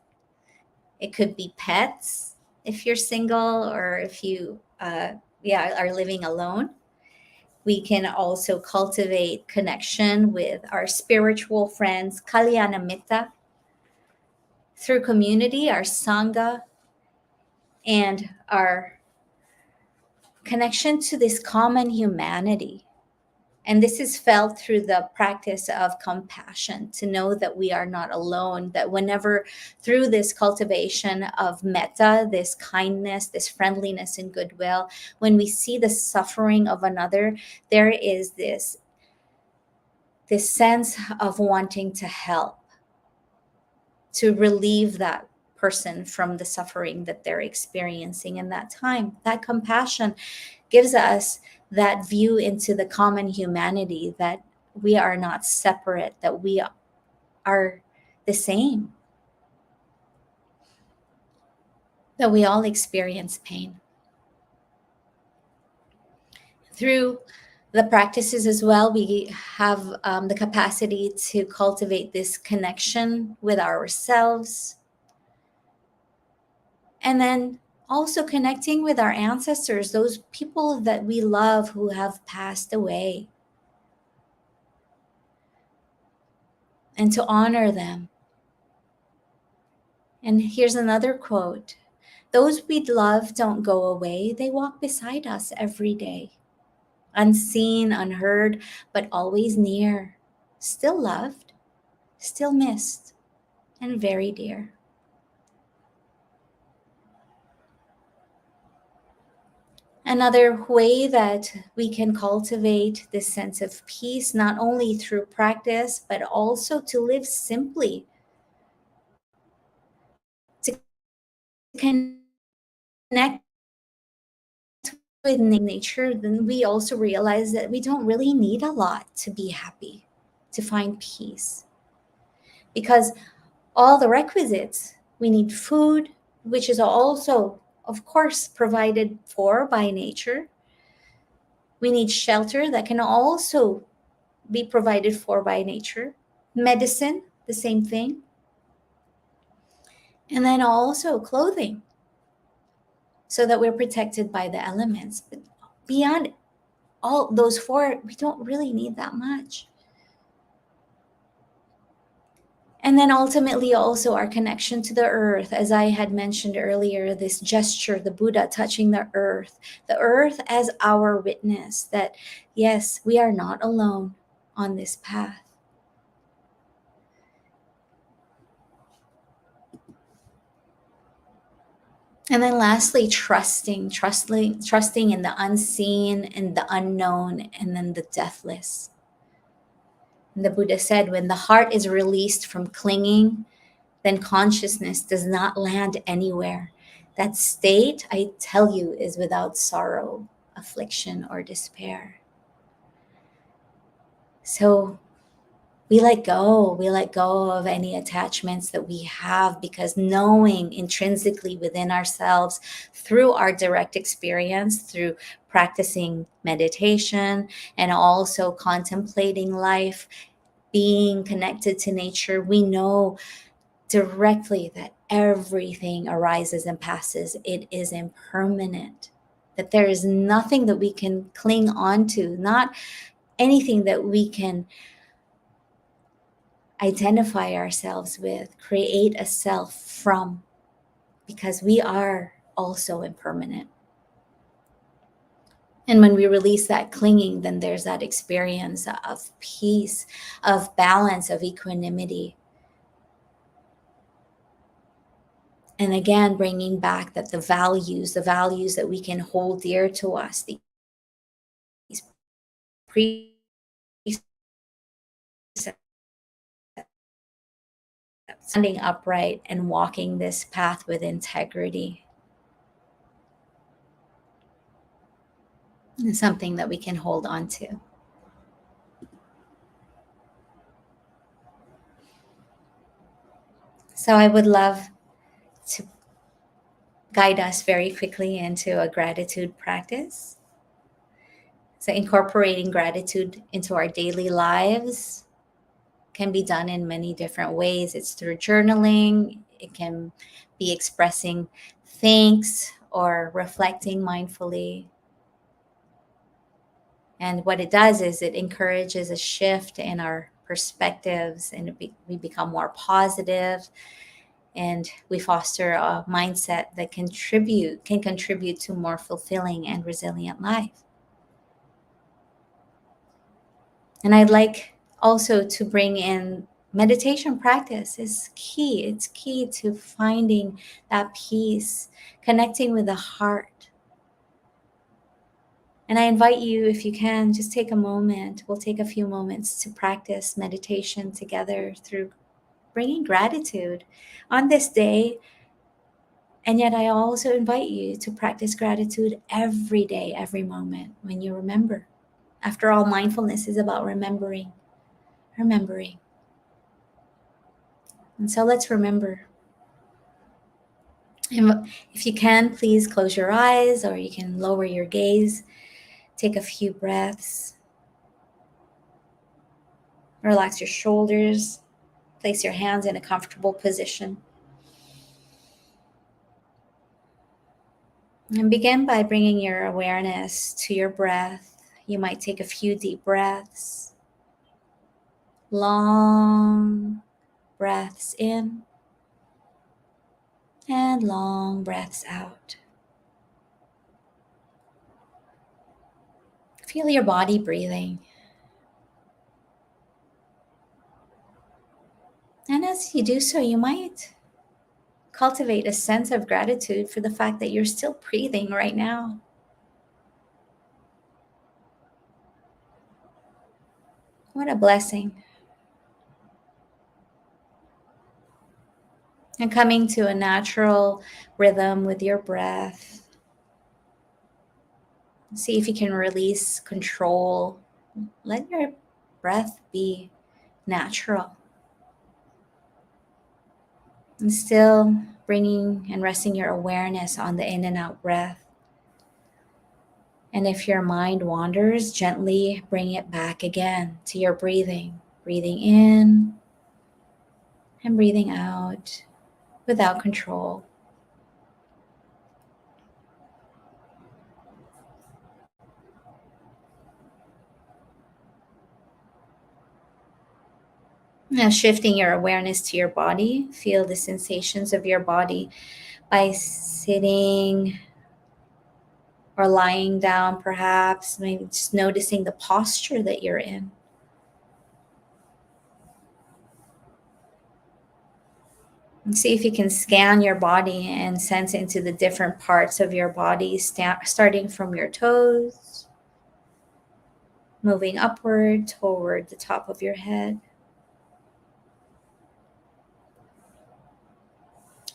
it could be pets if you're single, or if you are living alone. We can also cultivate connection with our spiritual friends, kalyana mitta, through community, our sangha, and our connection to this common humanity. And this is felt through the practice of compassion, to know that we are not alone, that whenever through this cultivation of metta, this kindness, this friendliness and goodwill, when we see the suffering of another, there is this sense of wanting to help, to relieve that person from the suffering that they're experiencing in that time. That compassion gives us that view into the common humanity, that we are not separate, that we are the same, that we all experience pain. Through the practices as well, we have the capacity to cultivate this connection with ourselves, and then also connecting with our ancestors, those people that we love who have passed away. and to honor them. And here's another quote: "Those we love don't go away, they walk beside us every day. Unseen, unheard, but always near. Still loved, still missed, and very dear." Another way that we can cultivate this sense of peace, not only through practice, but also to live simply, to connect with nature, then we also realize that we don't really need a lot to be happy, to find peace. Because all the requisites, we need food, which is also, of course, provided for by nature. We need shelter that can also be provided for by nature. Medicine, the same thing. And then also clothing, so that we're protected by the elements. But beyond all those four, we don't really need that much. And then ultimately also our connection to the earth, as I had mentioned earlier, this gesture, the Buddha touching the earth as our witness that, yes, we are not alone on this path. And then lastly, trusting in the unseen and the unknown, and then the deathless. And the Buddha said, when the heart is released from clinging, then consciousness does not land anywhere. That state, I tell you, is without sorrow, affliction, or despair. So we let go of any attachments that we have, because knowing intrinsically within ourselves, through our direct experience, through practicing meditation and also contemplating life, being connected to nature, we know directly that everything arises and passes. It is impermanent, that there is nothing that we can cling on to, not anything that we can identify ourselves with, create a self from, because we are also impermanent. And when we release that clinging, then there's that experience of peace, of balance, of equanimity. And again, bringing back that the values that we can hold dear to us, these precepts, standing upright and walking this path with integrity, is something that we can hold on to. So I would love to guide us very quickly into a gratitude practice. So incorporating gratitude into our daily lives can be done in many different ways. It's through journaling, it can be expressing thanks or reflecting mindfully. And what it does is it encourages a shift in our perspectives, and we become more positive, and we foster a mindset that can contribute to more fulfilling and resilient life. And I'd like also to bring in meditation practice is key. It's key to finding that peace, connecting with the heart. And I invite you, if you can, just take a moment. We'll take a few moments to practice meditation together through bringing gratitude on this day. And yet I also invite you to practice gratitude every day, every moment when you remember. After all, mindfulness is about remembering. And so let's remember. And if you can, please close your eyes, or you can lower your gaze. Take a few breaths. Relax your shoulders. Place your hands in a comfortable position. And begin by bringing your awareness to your breath. You might take a few deep breaths. long breaths in and long breaths out. Feel your body breathing. And as you do so, you might cultivate a sense of gratitude for the fact that you're still breathing right now. What a blessing. And coming to a natural rhythm with your breath. See if you can release control. Let your breath be natural. And still bringing and resting your awareness on the in and out breath. And if your mind wanders, gently bring it back again to your breathing. Breathing in and breathing out without control. Now, shifting your awareness to your body, feel the sensations of your body by sitting or lying down, perhaps, maybe just noticing the posture that you're in. And see if you can scan your body and sense into the different parts of your body, starting from your toes, moving upward toward the top of your head.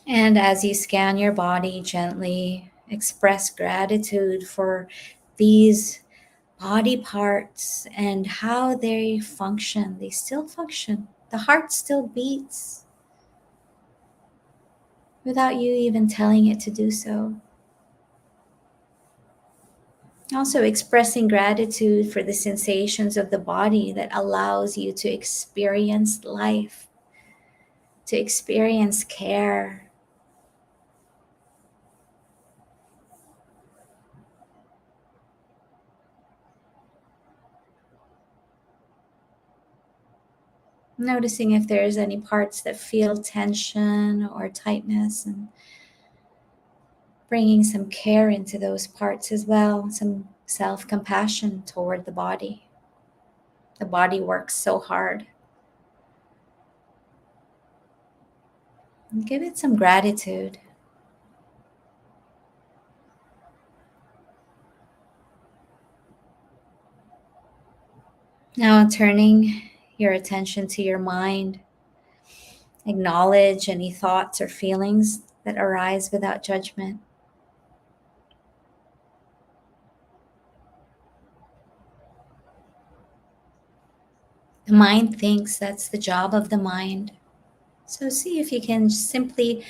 And as you scan your body, gently express gratitude for these body parts and how they function. They still function. The heart still beats without you even telling it to do so. Also expressing gratitude for the sensations of the body that allows you to experience life, to experience care. Noticing if there's any parts that feel tension or tightness, and bringing some care into those parts as well, some self-compassion toward the body. The body works so hard. And give it some gratitude. Now turning your attention to your mind, acknowledge any thoughts or feelings that arise without judgment. The mind thinks, that's the job of the mind. So see if you can simply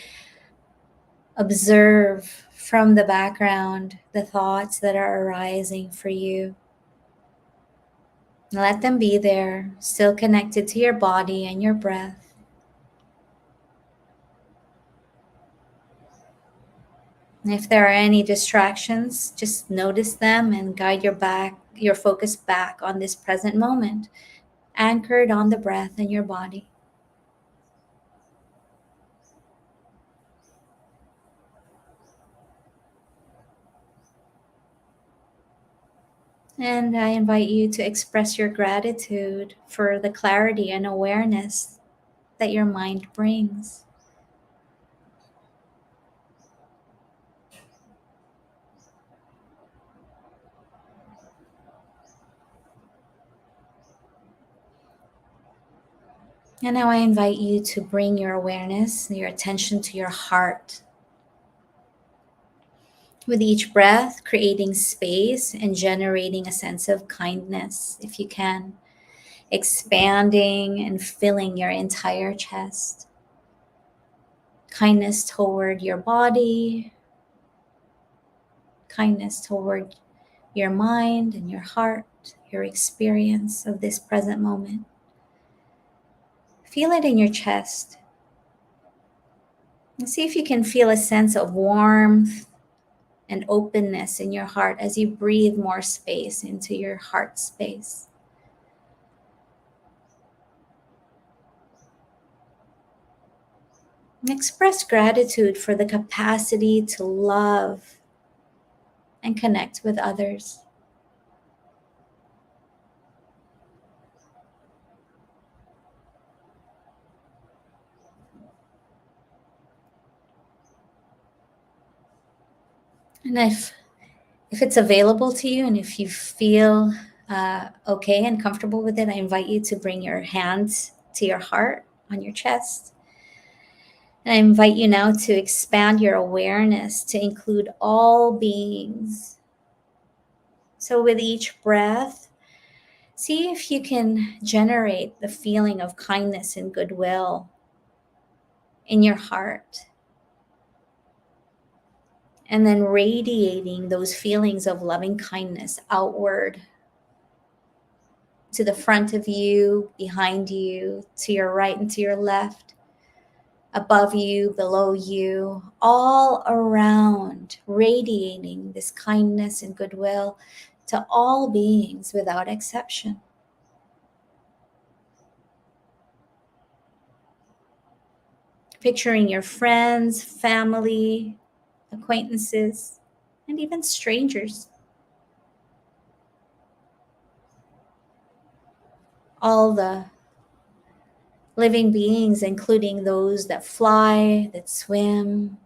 observe from the background the thoughts that are arising for you. Let them be there, still connected to your body and your breath. And if there are any distractions, just notice them and guide your focus back on this present moment, anchored on the breath and your body. And I invite you to express your gratitude for the clarity and awareness that your mind brings. And now I invite you to bring your awareness, your attention to your heart. With each breath, creating space and generating a sense of kindness, if you can, expanding and filling your entire chest. Kindness toward your body, kindness toward your mind and your heart, your experience of this present moment. Feel it in your chest. And see if you can feel a sense of warmth and openness in your heart as you breathe more space into your heart space. Express gratitude for the capacity to love and connect with others. And if it's available to you and if you feel okay and comfortable with it, I invite you to bring your hands to your heart on your chest. And I invite you now to expand your awareness to include all beings. So with each breath, see if you can generate the feeling of kindness and goodwill in your heart. And then radiating those feelings of loving kindness outward to the front of you, behind you, to your right and to your left, above you, below you, all around, radiating this kindness and goodwill to all beings without exception. Picturing your friends, family, acquaintances, and even strangers. All the living beings, including those that fly, that swim,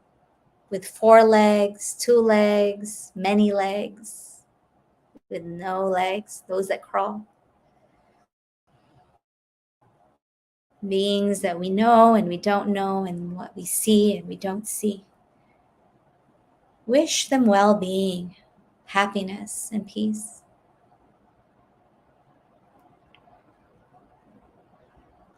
with 4 legs, 2 legs, many legs, with no legs, those that crawl. Beings that we know and we don't know, and what we see and we don't see. Wish them well-being, happiness, and peace.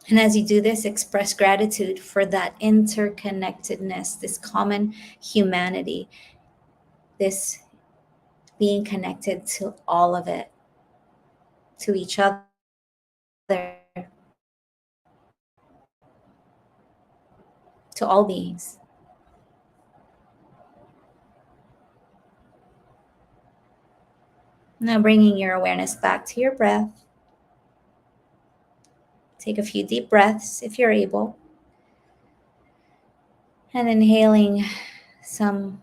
And as you do this, express gratitude for that interconnectedness, this common humanity, this being connected to all of it, to each other, to all beings. Now bringing your awareness back to your breath. Take a few deep breaths if you're able. And inhaling some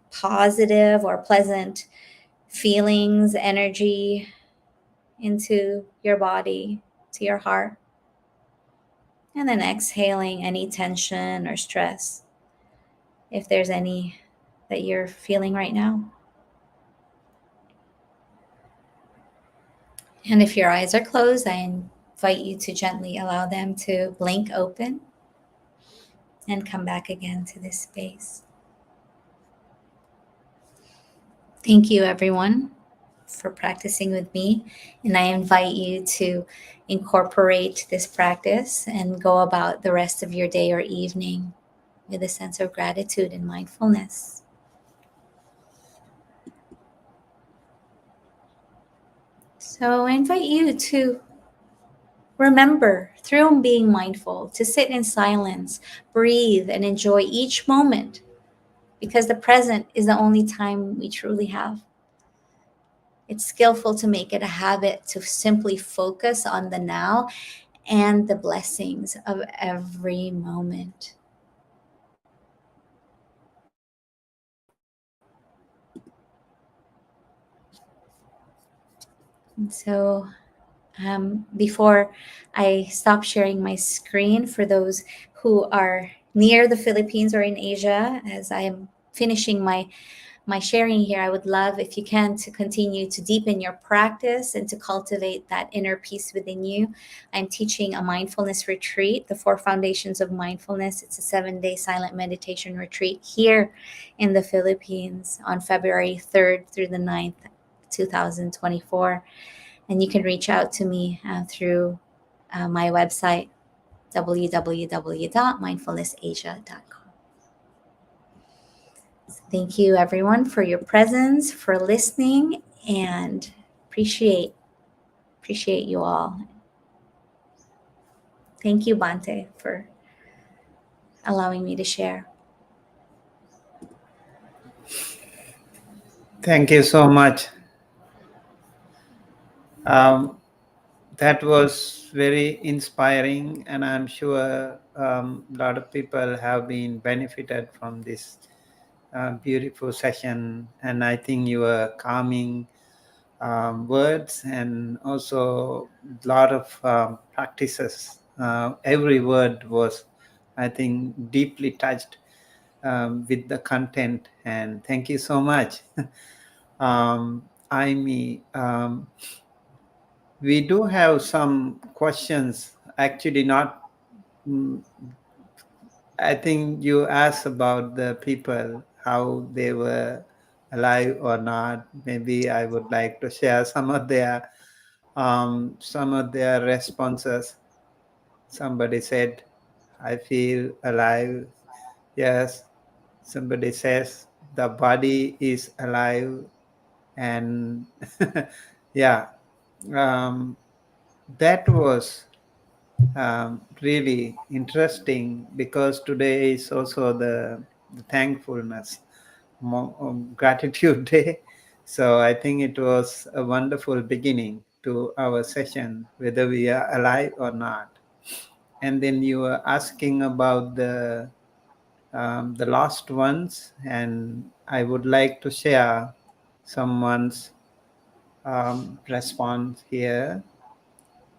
positive or pleasant feelings, energy into your body, to your heart. And then exhaling any tension or stress, if there's any that you're feeling right now. And if your eyes are closed, I invite you to gently allow them to blink open and come back again to this space. Thank you, everyone, for practicing with me. And I invite you to incorporate this practice and go about the rest of your day or evening with a sense of gratitude and mindfulness. So I invite you to remember, through being mindful, to sit in silence, breathe, and enjoy each moment, because the present is the only time we truly have. It's skillful to make it a habit to simply focus on the now and the blessings of every moment. And so before I stop sharing my screen, for those who are near the Philippines or in Asia, as I am finishing my sharing here, I would love, if you can, to continue to deepen your practice and to cultivate that inner peace within you. I'm teaching a mindfulness retreat, the 4 foundations of mindfulness. It's a 7-day silent meditation retreat here in the Philippines on February 3rd through the 9th, 2024. And you can reach out to me through my website, www.mindfulnessasia.com. Thank you, everyone, for your presence, for listening, and appreciate you all. Thank you, Bante, for allowing me to share. Thank you so much. Um, that was very inspiring, and I'm sure a lot of people have been benefited from this beautiful session. And I think your calming words and also a lot of practices. Every word was, I think, deeply touched with the content. And thank you so much. Imee, we do have some questions. Actually, not. mm, I think you asked about the people, how they were alive or not. Maybe I would like to share some of their responses. Somebody said, "I feel alive." Yes. Somebody says the body is alive, and yeah, um, that was really interesting because today is also the thankfulness, gratitude day. So I think it was a wonderful beginning to our session, whether we are alive or not. And then you were asking about the lost ones, and I would like to share someone's response here.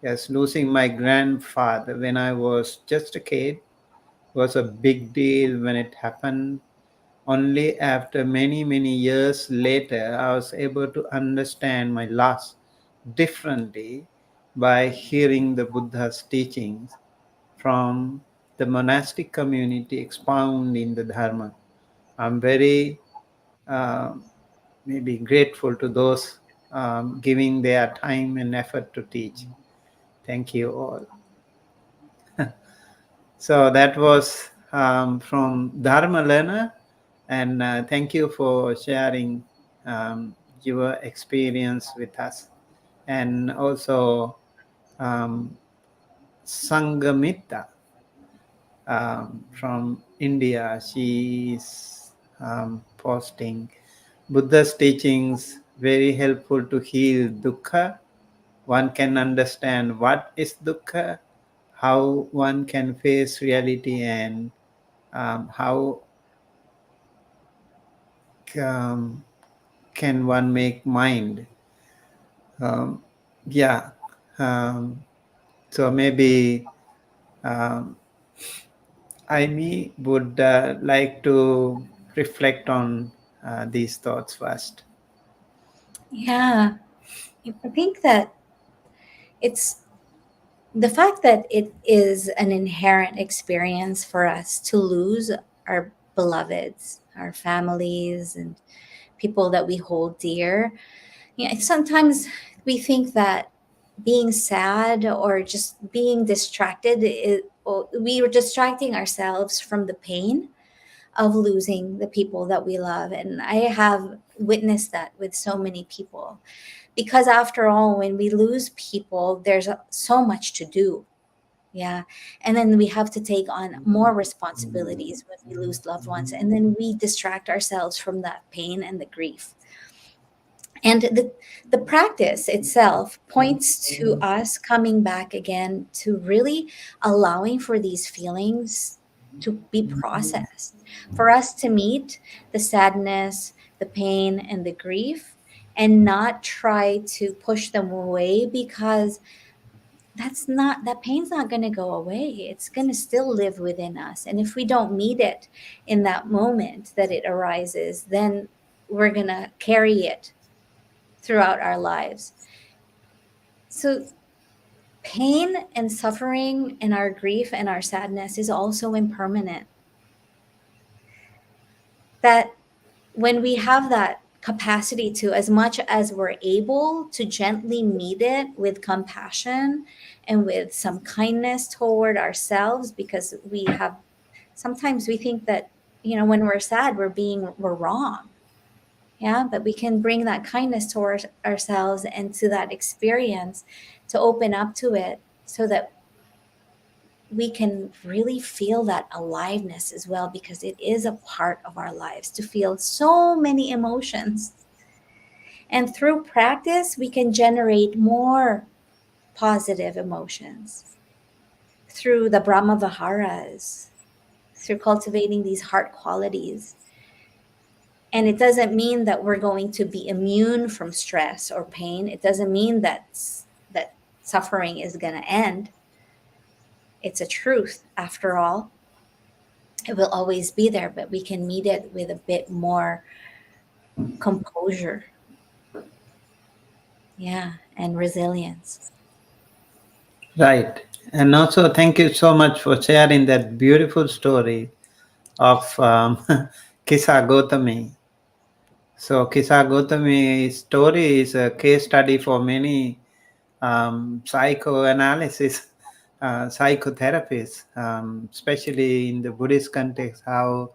Yes, losing my grandfather when I was just a kid was a big deal when it happened. Only after many, many years later, I was able to understand my loss differently by hearing the Buddha's teachings from the monastic community expound in the Dharma. I'm very uh, maybe grateful to those giving their time and effort to teach. Thank you all. So that was from Dharma Learner, and thank you for sharing um, your experience with us. And also um, Sangamita from India, she's posting Buddha's teachings very helpful to heal dukkha. One can understand what is dukkha, how one can face reality, and how um, can one make mind. Um, yeah. Um, so maybe um, Imee would like to reflect on these thoughts first. Yeah, I think that it's the fact that it is an inherent experience for us to lose our beloveds, our families, and people that we hold dear. Yeah, sometimes we think that being sad or just being distracted, we are distracting ourselves from the pain of losing the people that we love. And I have witnessed that with so many people. Because after all, when we lose people, there's so much to do. Yeah. And then we have to take on more responsibilities when we lose loved ones. And then we distract ourselves from that pain and the grief. And the practice itself points to us coming back again to really allowing for these feelings to be processed, for us to meet the sadness, the pain, and the grief, and not try to push them away, because that pain's not going to go away. It's going to still live within us. And if we don't meet it in that moment that it arises, then we're going to carry it throughout our lives. So, pain and suffering and our grief and our sadness is also impermanent. That when we have that capacity to, as much as we're able to gently meet it with compassion and with some kindness toward ourselves, because we have sometimes we think that, when we're sad, we're wrong. Yeah, but we can bring that kindness towards ourselves and to that experience, to open up to it, so that we can really feel that aliveness as well, because it is a part of our lives to feel so many emotions. And through practice, we can generate more positive emotions, through the Brahma Viharas, through cultivating these heart qualities. And it doesn't mean that we're going to be immune from stress or pain. It doesn't mean that suffering is going to end. It's a truth, after all. It will always be there, but we can meet it with a bit more composure, yeah, and resilience. Right. And also, thank you so much for sharing that beautiful story of Kisa Gautami. So, Kisa Gautami's story is a case study for many psychoanalysis, psychotherapists, especially in the Buddhist context, how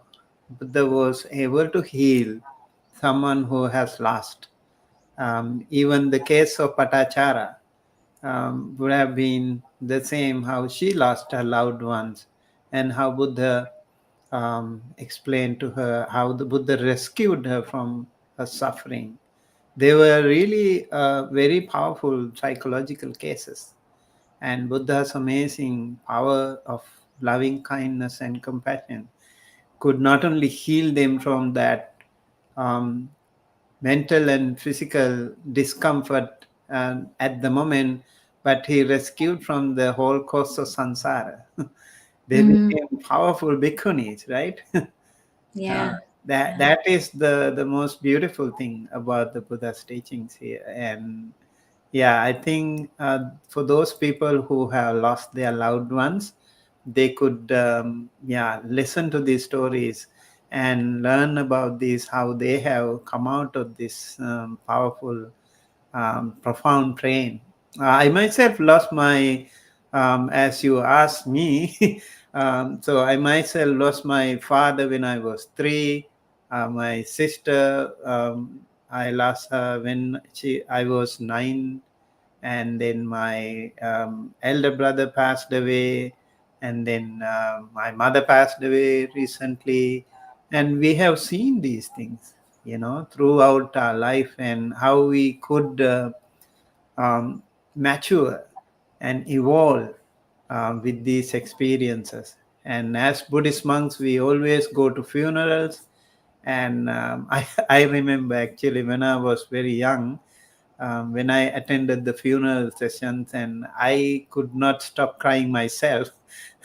Buddha was able to heal someone who has lost. Even the case of Patachara would have been the same, how she lost her loved ones, and how Buddha explained to her how the Buddha rescued her from her suffering. They were really very powerful psychological cases. And Buddha's amazing power of loving kindness and compassion could not only heal them from that um, mental and physical discomfort at the moment, but he rescued from the whole course of samsara. They Mm, became powerful bhikkhunis, right? Uh, yeah, that yeah. that is the most beautiful thing about the Buddha's teachings here. And yeah, I think for those people who have lost their loved ones, they could listen to these stories and learn about this, how they have come out of this powerful profound pain. I myself lost my, as you asked me, so I myself lost my father when I was 3. My sister, I lost her when I was 9. And then my elder brother passed away. And then my mother passed away recently. And we have seen these things, throughout our life, and how we could um, mature and evolve with these experiences. And as Buddhist monks, we always go to funerals. And I remember actually when I was very young, when I attended the funeral sessions, and I could not stop crying myself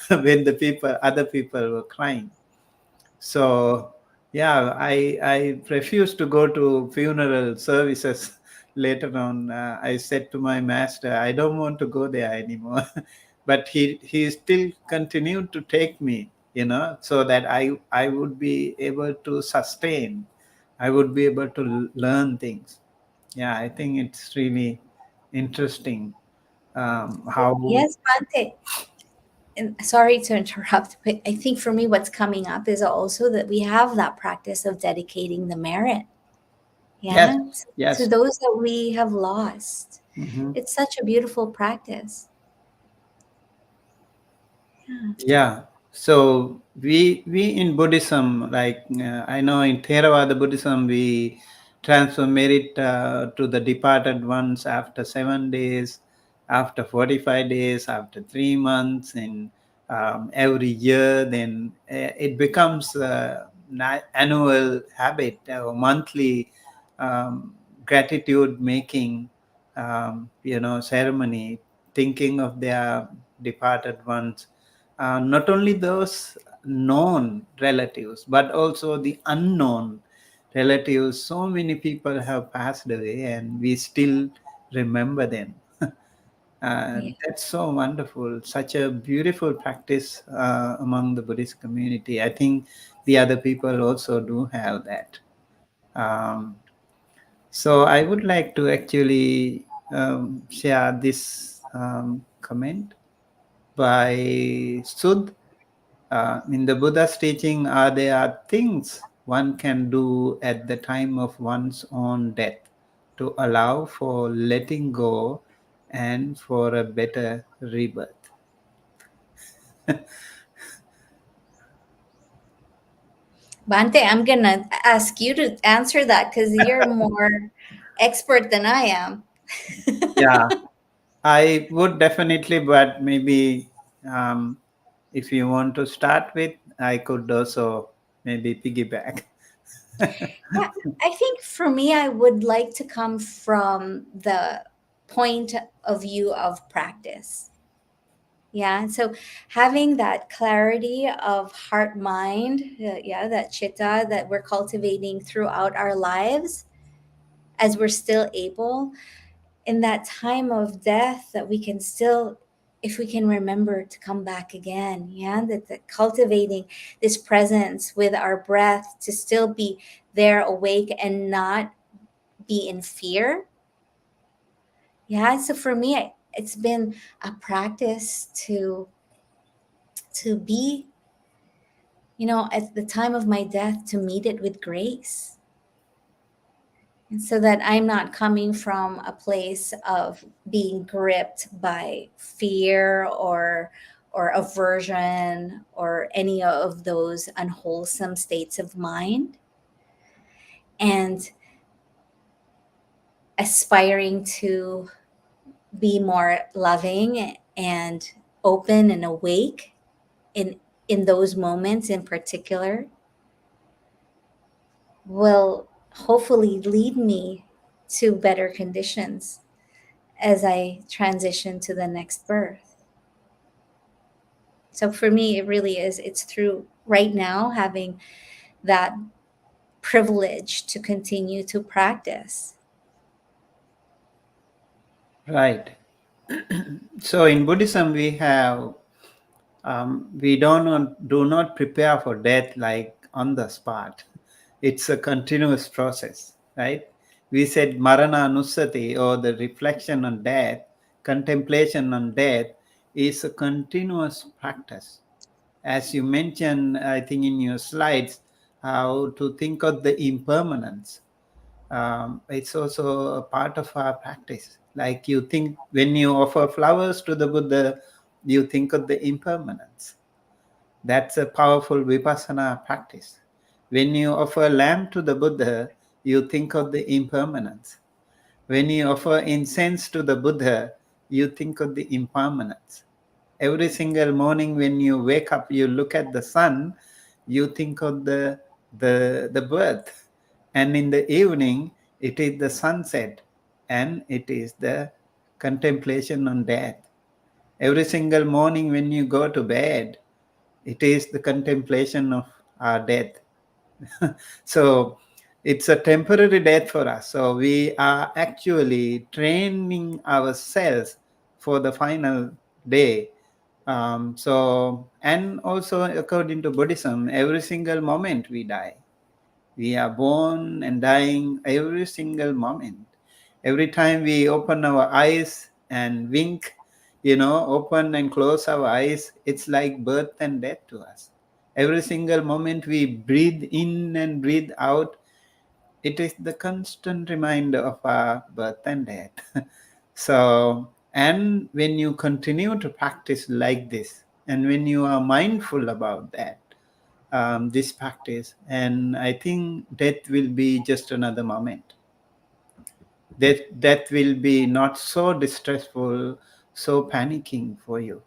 when other people were crying. So yeah, I refused to go to funeral services. Later on, I said to my master, I don't want to go there anymore. But he still continued to take me, so that I would be able to sustain. I would be able to learn things. Yeah, I think it's really interesting how. Yes, Bante. And sorry to interrupt, but I think for me, what's coming up is also that we have that practice of dedicating the merit, Yes, yeah, to yes. those that we have lost. Hmm. It's such a beautiful practice. Yeah. Yeah. So we in Buddhism, like I know in Theravada Buddhism, we transfer merit to the departed ones after 7 days, after 45 days, after 3 months, and every year. Then it becomes a annual habit or monthly um, gratitude making, ceremony, thinking of their departed ones, not only those known relatives, but also the unknown relatives. So many people have passed away, and we still remember them. Yeah. That's so wonderful. Such a beautiful practice among the Buddhist community. I think the other people also do have that. Um, so I would like to actually share this comment by Sud. In the Buddha's teaching, there are things one can do at the time of one's own death to allow for letting go and for a better rebirth. Bante, I'm gonna ask you to answer that because you're more expert than I am. Yeah. I would definitely, but maybe um, if you want to start with, I could also maybe piggyback. Yeah, I think for me, I would like to come from the point of view of practice. Yeah, so having that clarity of heart mind, yeah, that chitta that we're cultivating throughout our lives as we're still able, in that time of death, that we can still, if we can remember to come back again, yeah, that cultivating this presence with our breath to still be there awake and not be in fear. Yeah, so for me, it's been a practice to be, at the time of my death, to meet it with grace. And so that I'm not coming from a place of being gripped by fear or aversion or any of those unwholesome states of mind, and aspiring to be more loving and open and awake in in those moments in particular, will hopefully lead me to better conditions as I transition to the next birth. So for me, it really is, it's through right now having that privilege to continue to practice. Right. So in Buddhism, we do not prepare for death like on the spot. It's a continuous process, right? We said marana nusati, or the reflection on death, contemplation on death, is a continuous practice. As you mentioned, I think in your slides, how to think of the impermanence. It's also a part of our practice. Like you think when you offer flowers to the Buddha, you think of the impermanence. That's a powerful vipassana practice. When you offer lamb to the Buddha, you think of the impermanence. When you offer incense to the Buddha, you think of the impermanence. Every single morning when you wake up, you look at the sun, you think of the birth. And in the evening, it is the sunset and it is the contemplation on death. Every single morning when you go to bed, it is the contemplation of our death. So it's a temporary death for us. So we are actually training ourselves for the final day. And also according to Buddhism, every single moment we die. We are born and dying every single moment. Every time we open our eyes and wink, open and close our eyes, it's like birth and death to us. Every single moment we breathe in and breathe out, it is the constant reminder of our birth and death. So, and when you continue to practice like this, and when you are mindful about that, this practice, and I think death will be just another moment. That will be not so distressful, so panicking for you.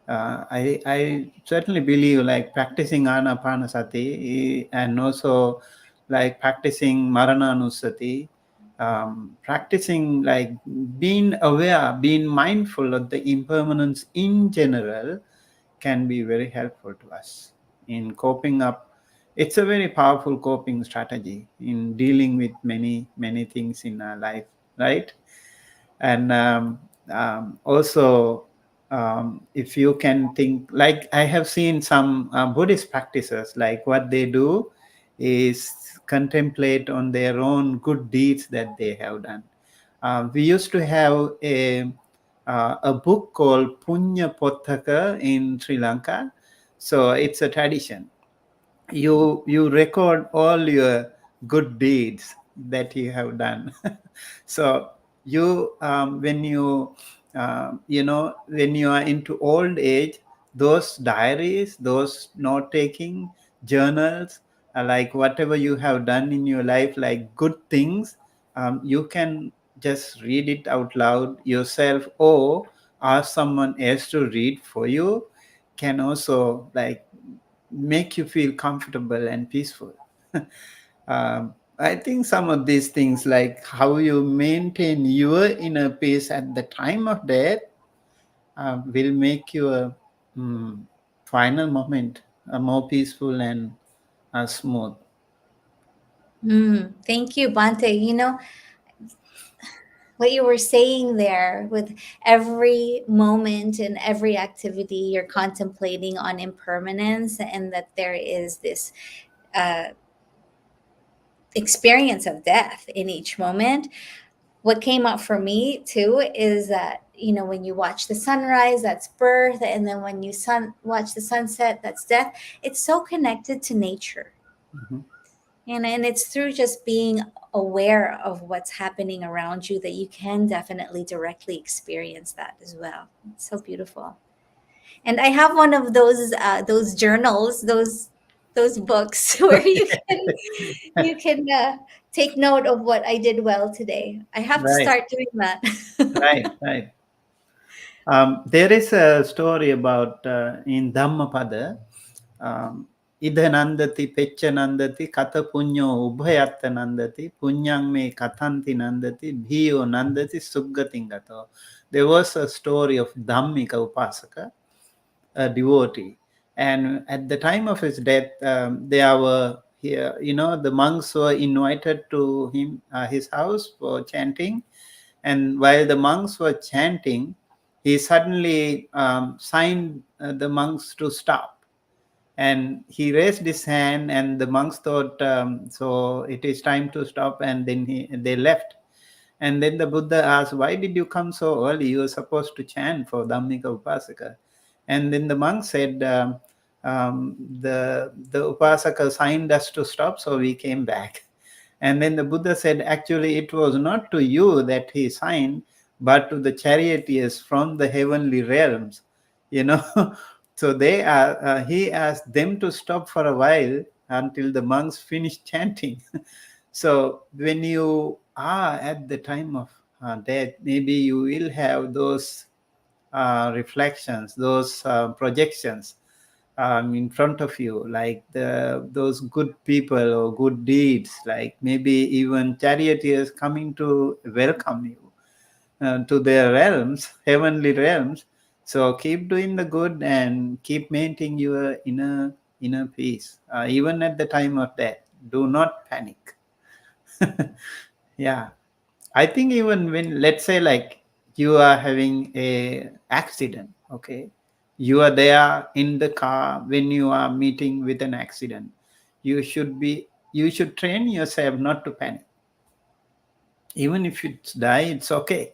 I certainly believe like practicing anapanasati and also like practicing marananusati, practicing like being aware, being mindful of the impermanence in general can be very helpful to us in coping up. It's a very powerful coping strategy in dealing with many things in our life, right? And also, if you can think, like I have seen some Buddhist practices, like what they do is contemplate on their own good deeds that they have done. We used to have a book called Punya Pothaka in Sri Lanka. So it's a tradition. You record all your good deeds that you have done. So you when you when you are into old age, those diaries, those note taking journals, like whatever you have done in your life, like good things, you can just read it out loud yourself or ask someone else to read for you can also like make you feel comfortable and peaceful. I think some of these things, like how you maintain your inner peace at the time of death, will make your mm, final moment more peaceful and smooth. Thank you, Bante. What you were saying there, with every moment and every activity, you're contemplating on impermanence, and that there is this uh, experience of death in each moment. What came up for me too is that, when you watch the sunrise, that's birth, and then when you watch the sunset, that's death. It's so connected to nature. Mhm. And it's through just being aware of what's happening around you that you can definitely directly experience that as well. It's so beautiful. And I have one of those journals, those books where you can take note of what I did well today. I have to Right, start doing that. right, right. There is a story about in Dhammapada. Ida nandati pecca nandati kata punyo ubhayatta nandati punyang me katanti nandati bhiyo nandati suggatingato. There was a story of Dhammika Upasaka, a devotee, and at the time of his death, there were here, the monks were invited to his house for chanting, and while the monks were chanting, he suddenly signed the monks to stop, and he raised his hand, and the monks thought, so it is time to stop, and then they left. And then the Buddha asked, why did you come so early? You were supposed to chant for Dhammika Upasaka. And then the monk said, the Upasaka signed us to stop, so we came back. And then the Buddha said, actually, it was not to you that he signed, but to the charioteers from the heavenly realms. You know, so he asked them to stop for a while until the monks finished chanting. So when you are at the time of death, maybe you will have those reflections, those projections in front of you, like those good people or good deeds, like maybe even charioteers coming to welcome you to their realms, heavenly realms. So keep doing the good and keep maintaining your inner peace, even at the time of death. Do not panic. Yeah, I think even when, let's say, like you are having a accident, okay, you are there in the car when you are meeting with an accident. You should train yourself not to panic. Even if you die, it's okay.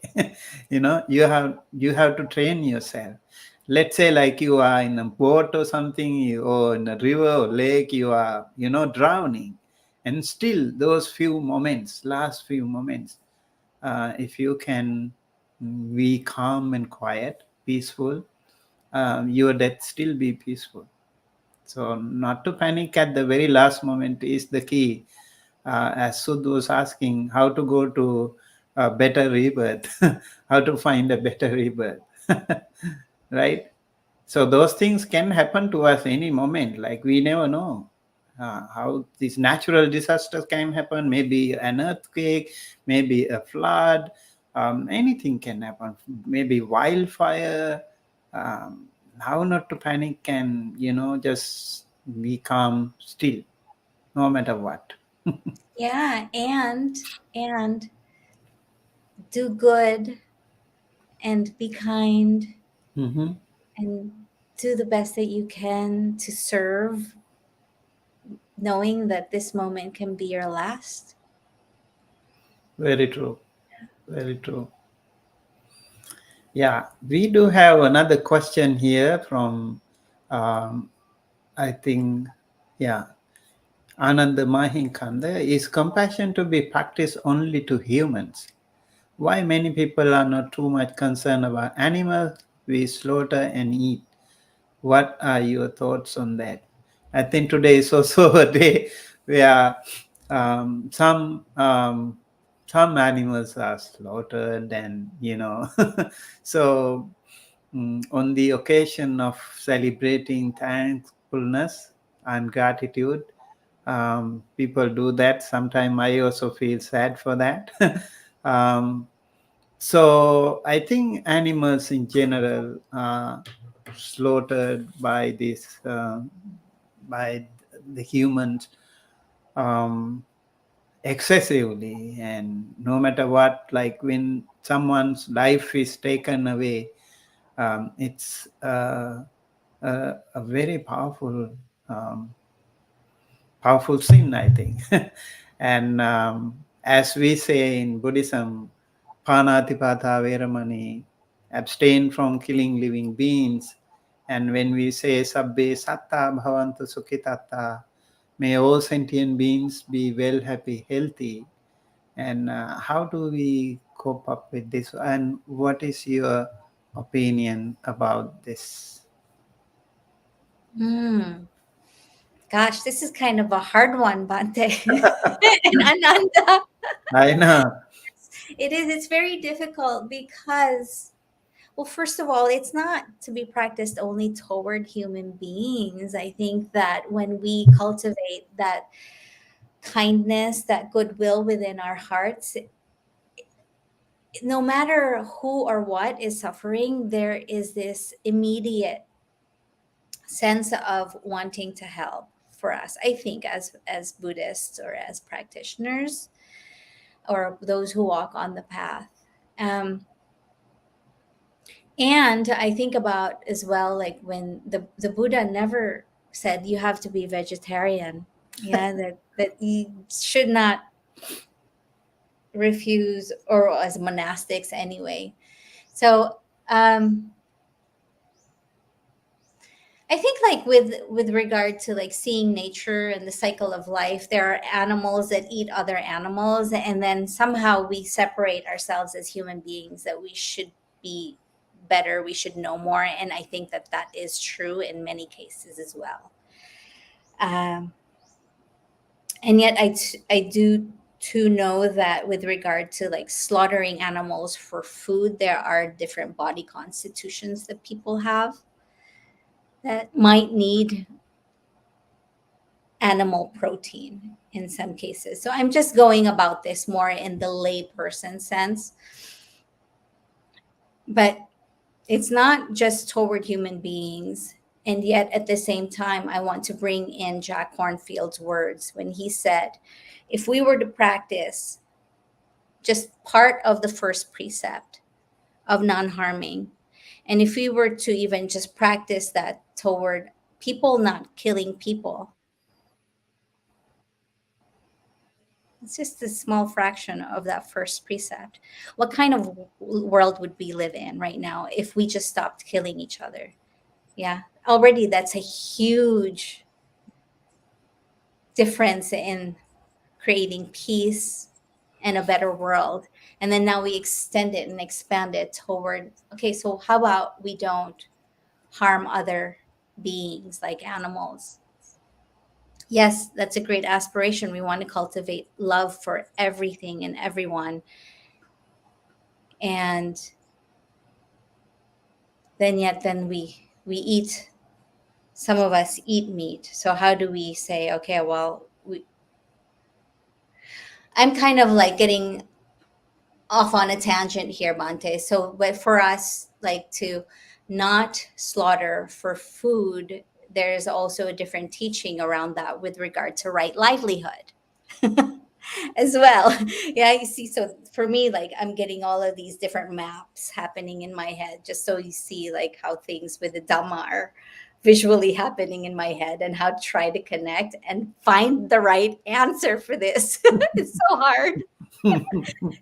You have to train yourself. Let's say like you are in a boat or something, or in a river or lake, you are drowning, and still those few moments, last few moments, if you can be calm and quiet, peaceful, your death still be peaceful. So not to panic at the very last moment is the key. As Sud was asking, how to go to a better rebirth, how to find a better rebirth, right? So those things can happen to us any moment. Like we never know how these natural disasters can happen. Maybe an earthquake, maybe a flood, anything can happen. Maybe wildfire. Um, how not to panic and just be calm still, no matter what. Yeah, and do good and be kind Hmm. and do the best that you can to serve, knowing that this moment can be your last. Very true. Very true. Yeah, we do have another question here from, um, I think, yeah, Ananda Mahinkanda. Is compassion to be practiced only to humans? Why many people are not too much concerned about animals we slaughter and eat? What are your thoughts on that? I think today is also a day where some some animals are slaughtered, and so on the occasion of celebrating thankfulness and gratitude, people do that. Sometimes I also feel sad for that. um, so I think animals in general are slaughtered by this by the humans, um, excessively, and no matter what, like when someone's life is taken away, it's a very um, powerful sin, I think. And as we say in Buddhism, panatipata veramani, abstain from killing living beings. And when we say sabbe satta bhavantu sukhitatta, may all sentient beings be well, happy, healthy. And how do we cope up with this? And what is your opinion about this? Hmm. Gosh, this is kind of a hard one, Bante and Ananda. I know. It is. It's very difficult because, well, first of all, it's not to be practiced only toward human beings. I think that when we cultivate that kindness, that goodwill within our hearts, no matter who or what is suffering, there is this immediate sense of wanting to help for us. I think as Buddhists or as practitioners or those who walk on the path. Um, And I think about as well, like when the Buddha never said you have to be vegetarian. Yeah, that you should not refuse, or as monastics anyway. So I think like with regard to like seeing nature and the cycle of life, there are animals that eat other animals, and then somehow we separate ourselves as human beings that we should be better, we should know more, and I think that that is true in many cases as well. Um, and yet I do to know that with regard to like slaughtering animals for food, there are different body constitutions that people have that might need animal protein in some cases. So I'm just going about this more in the layperson sense. But it's not just toward human beings. And yet at the same time, I want to bring in Jack Hornfield's words when he said, if we were to practice just part of the first precept of non harming, and if we were to even just practice that toward people not killing people, it's just a small fraction of that first precept. What kind of world would we live in right now if we just stopped killing each other? Yeah, already that's a huge difference in creating peace and a better world. And then now we extend it and expand it toward, okay, so how about we don't harm other beings like animals? Yes, that's a great aspiration. We want to cultivate love for everything and everyone. And then yet then we eat, some of us eat meat. So how do we say, okay, well, I'm kind of like getting off on a tangent here, Bante. So, but for us, like to not slaughter for food, there's also a different teaching around that with regard to right livelihood as well. Yeah, you see, so for me, like I'm getting all of these different maps happening in my head, just so you see like how things with the Dhamma are visually happening in my head and how to try to connect and find the right answer for this. It's so hard.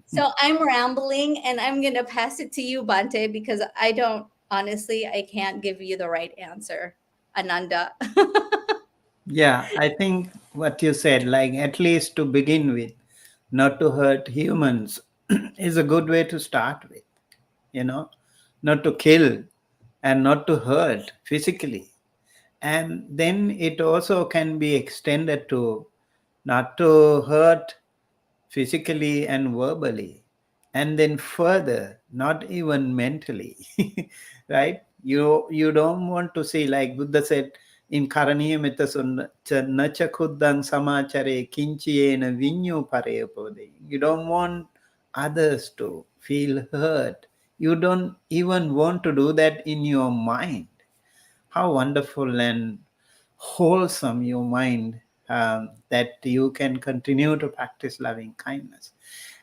So I'm rambling and I'm going to pass it to you, Bante, because I don't, honestly, I can't give you the right answer, Ananda. Yeah, I think what you said, like at least to begin with, not to hurt humans, is a good way to start with, you know, not to kill and not to hurt physically. And then it also can be extended to not to hurt physically and verbally, and then further, not even mentally. Right? You don't want to see, like Buddha said in Karaniyamita Nacha Kuddang Samachare Kinchiyena Vinyu Pareyapode. You don't want others to feel hurt. You don't even want to do that in your mind. How wonderful and wholesome your mind, that you can continue to practice loving kindness.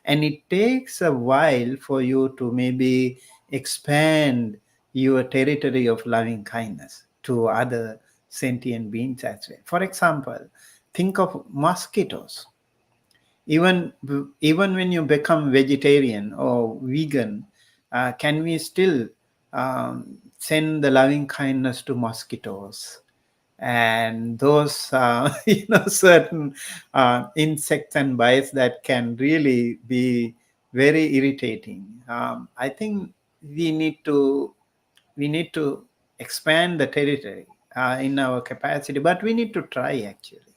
And it takes a while for you to maybe expand your territory of loving kindness to other sentient beings as well. For example, think of mosquitoes. Even when you become vegetarian or vegan, can we still send the loving kindness to mosquitoes and those certain insects and bites that can really be very irritating? I think we need to we need to expand the territory in our capacity, but we need to try actually.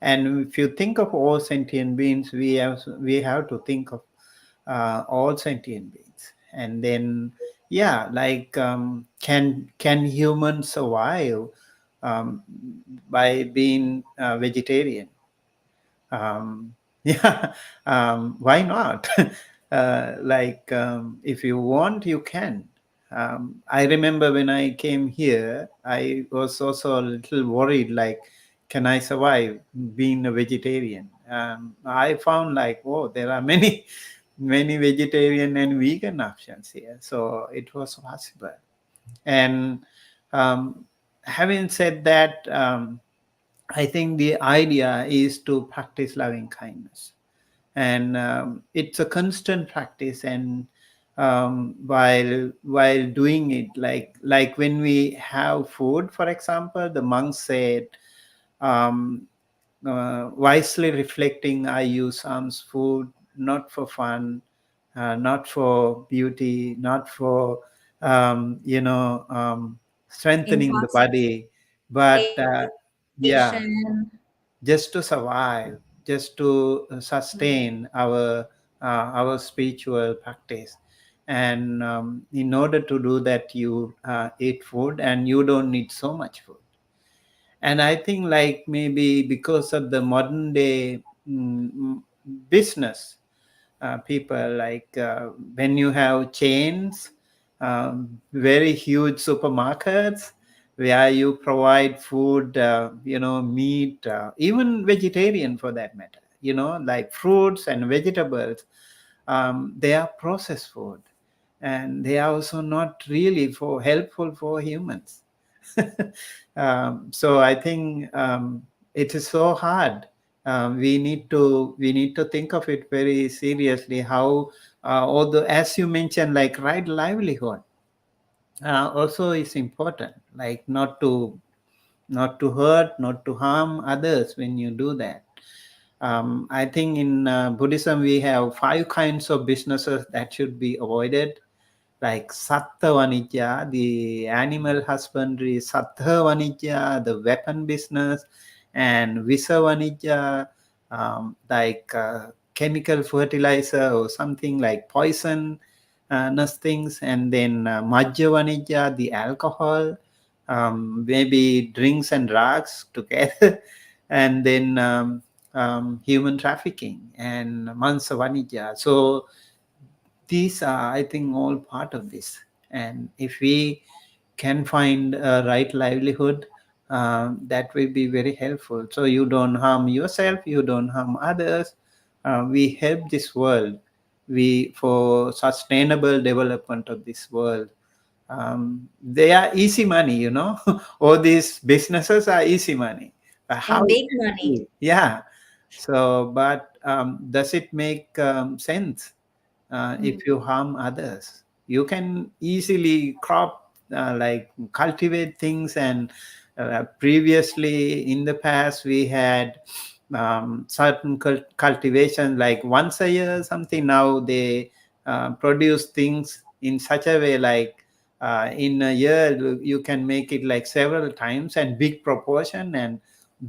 And if you think of all sentient beings, we have to think of all sentient beings. And then, yeah, like can humans survive um, by being vegetarian? um, yeah, why not? If you want, you can. I remember when I came here, I was also a little worried, like, can I survive being a vegetarian? I found like, oh, there are many many vegetarian and vegan options here, so it was possible. And um, having said that, I think the idea is to practice loving kindness, and it's a constant practice. And while doing it, like when we have food, for example, the monk said, um, wisely reflecting, I use alms food not for fun, not for beauty, not for strengthening the body, but yeah, Intoxication. just to survive, just to sustain our spiritual practice. And in order to do that, you eat food, and you don't need so much food. And I think, like, maybe because of the modern day business, people, like when you have chains, very huge supermarkets where you provide food, meat, even vegetarian for that matter, like fruits and vegetables, they are processed food, and they are also not really for helpful for humans. So I think it is so hard. We need to think of it very seriously. How, although as you mentioned, like right livelihood also is important. Like not to hurt, not to harm others when you do that. I think in Buddhism we have 5 kinds of businesses that should be avoided, like Satta Vanijja, the animal husbandry, Sattha Vanijja, the weapon business, and Visa Vanijja, like chemical fertilizer or something like poison things, and then Majja Vanijja, the alcohol, maybe drinks and drugs together, and then human trafficking and Mansa Vanijja. So these are, I think, all part of this. And if we can find a right livelihood, that will be very helpful. So you don't harm yourself, you don't harm others. We help this world, we for sustainable development of this world. They are easy money, all these businesses are easy money. How And big money. yeah. So but does it make sense? Mm. If you harm others, you can easily cultivate things. And previously in the past we had certain cultivation, like once a year something. Now they produce things in such a way, like in a year you can make it like several times, and big proportion, and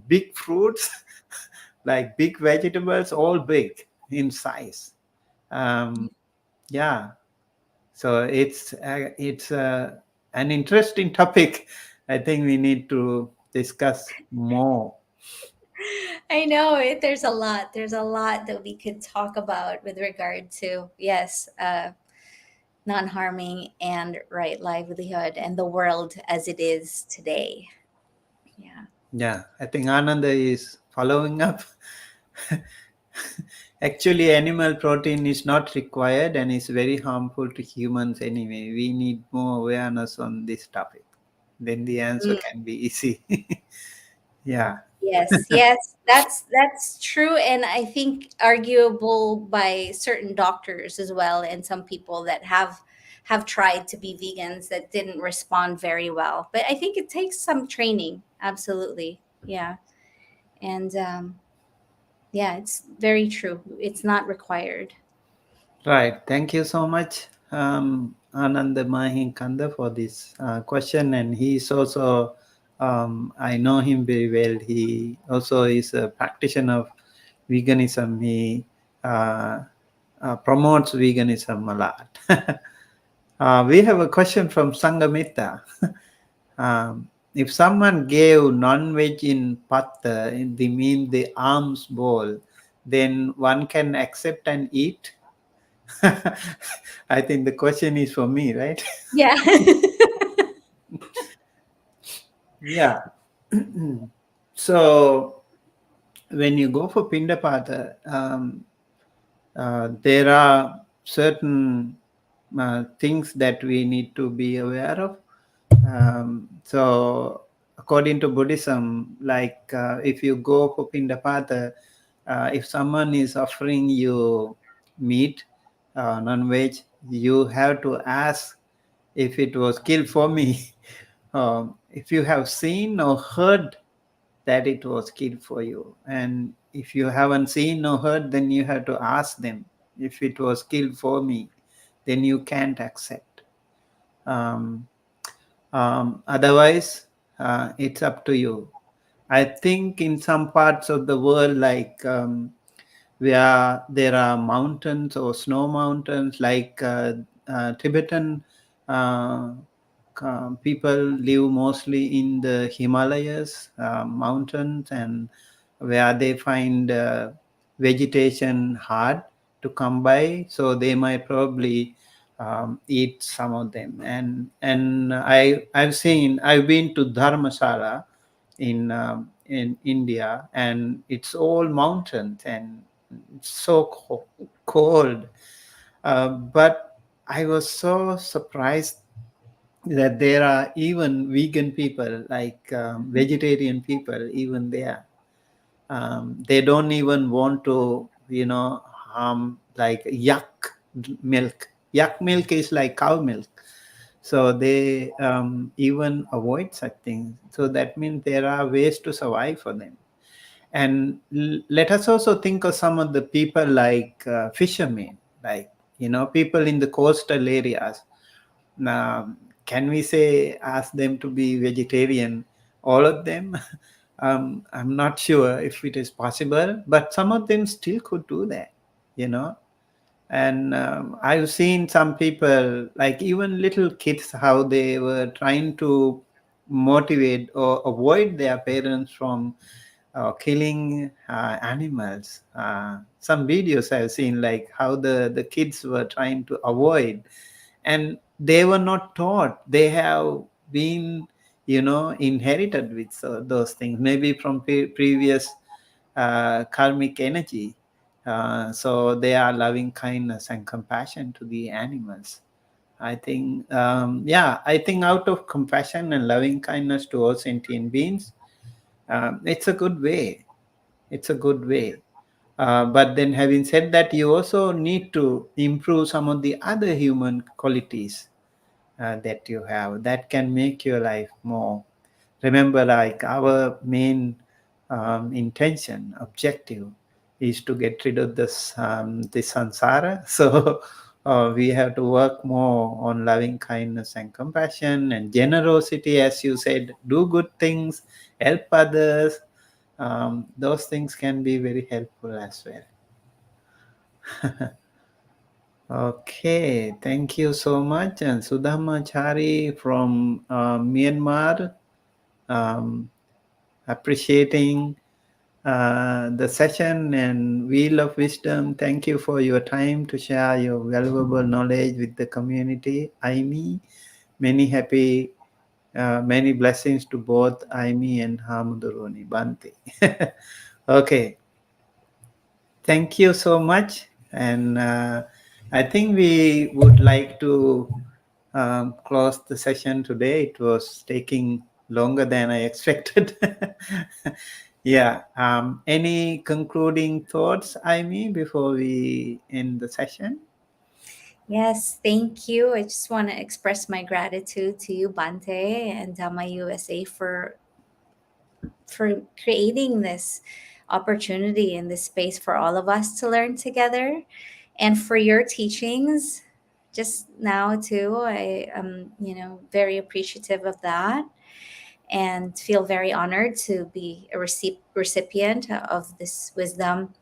big fruits, like big vegetables, all big. in size. Um, yeah, so it's an interesting topic. I think we need to discuss more. I know it. There's a lot. There's a lot that we could talk about with regard to, yes, non-harming and right livelihood and the world as it is today. Yeah. Yeah, I think Ananda is following up. Actually, animal protein is not required and is very harmful to humans anyway. We need more awareness on this topic. Then the answer Mm. can be easy. Yeah, Yes, yes, that's true, and I think arguable by certain doctors as well, and some people that have tried to be vegans that didn't respond very well. But I think it takes some training, absolutely. Yeah, and yeah, it's very true. It's not required. right. Thank you so much, Ananda Mahinkanda, for this question. And he's also, I know him very well. He also is a practitioner of veganism. He promotes veganism a lot. We have a question from Sangamita. If someone gave non-veg in patta, they mean the alms bowl, then one can accept and eat. I think the question is for me, right? Yeah. Yeah. So when you go for Pindapata, there are certain things that we need to be aware of. So according to Buddhism, like if you go for Pindapata, if someone is offering you meat, non-veg, you have to ask if it was killed for me. If you have seen or heard that it was killed for you, and if you haven't seen or heard, then you have to ask them if it was killed for me, then you can't accept. Um, Otherwise, it's up to you. I think in some parts of the world, like where there are mountains or snow mountains, like Tibetan uh, people live mostly in the Himalayas mountains, and where they find vegetation hard to come by, so they might probably eat some of them. And I've been to Dharmasala in India, and it's all mountains and it's so cold. But I was so surprised that there are even vegan people, like vegetarian people, even there. They don't even want to, harm like milk. Yak milk is like cow milk. So they even avoid such things. So that means there are ways to survive for them. And let us also think of some of the people like fishermen, like, people in the coastal areas. Now, can we say ask them to be vegetarian, all of them? I'm not sure if it is possible, but some of them still could do that, you know. And I've seen some people, like even little kids, how they were trying to motivate or avoid their parents from killing animals. Some videos I've seen, like how the kids were trying to avoid, and they were not taught. They have been, inherited with those things, maybe from previous karmic energy. So they are loving kindness and compassion to the animals. I think, yeah, I think out of compassion and loving kindness to all sentient beings, it's a good way. It's a good way. But then, having said that, you also need to improve some of the other human qualities that you have that can make your life more. Remember, like our main intention, objective, is to get rid of this samsara. So we have to work more on loving kindness and compassion and generosity, as you said. Do good things, help others. Those things can be very helpful as well. Okay, thank you so much. And Sudhamachari from Myanmar, um, appreciating the session and Wheel of Wisdom. Thank you for your time to share your valuable knowledge with the community. Imee, many happy, many blessings to both Imee and Hamuduruni Bante. Okay, thank you so much. And I think we would like to close the session today. It was taking longer than I expected. Yeah. Any concluding thoughts, Amy, before we end the session? Yes, thank you. I just want to express my gratitude to you, Bante, and Dhamma USA for creating this opportunity and this space for all of us to learn together, and for your teachings just now too. I am, very appreciative of that, and feel very honored to be a recipient of this wisdom,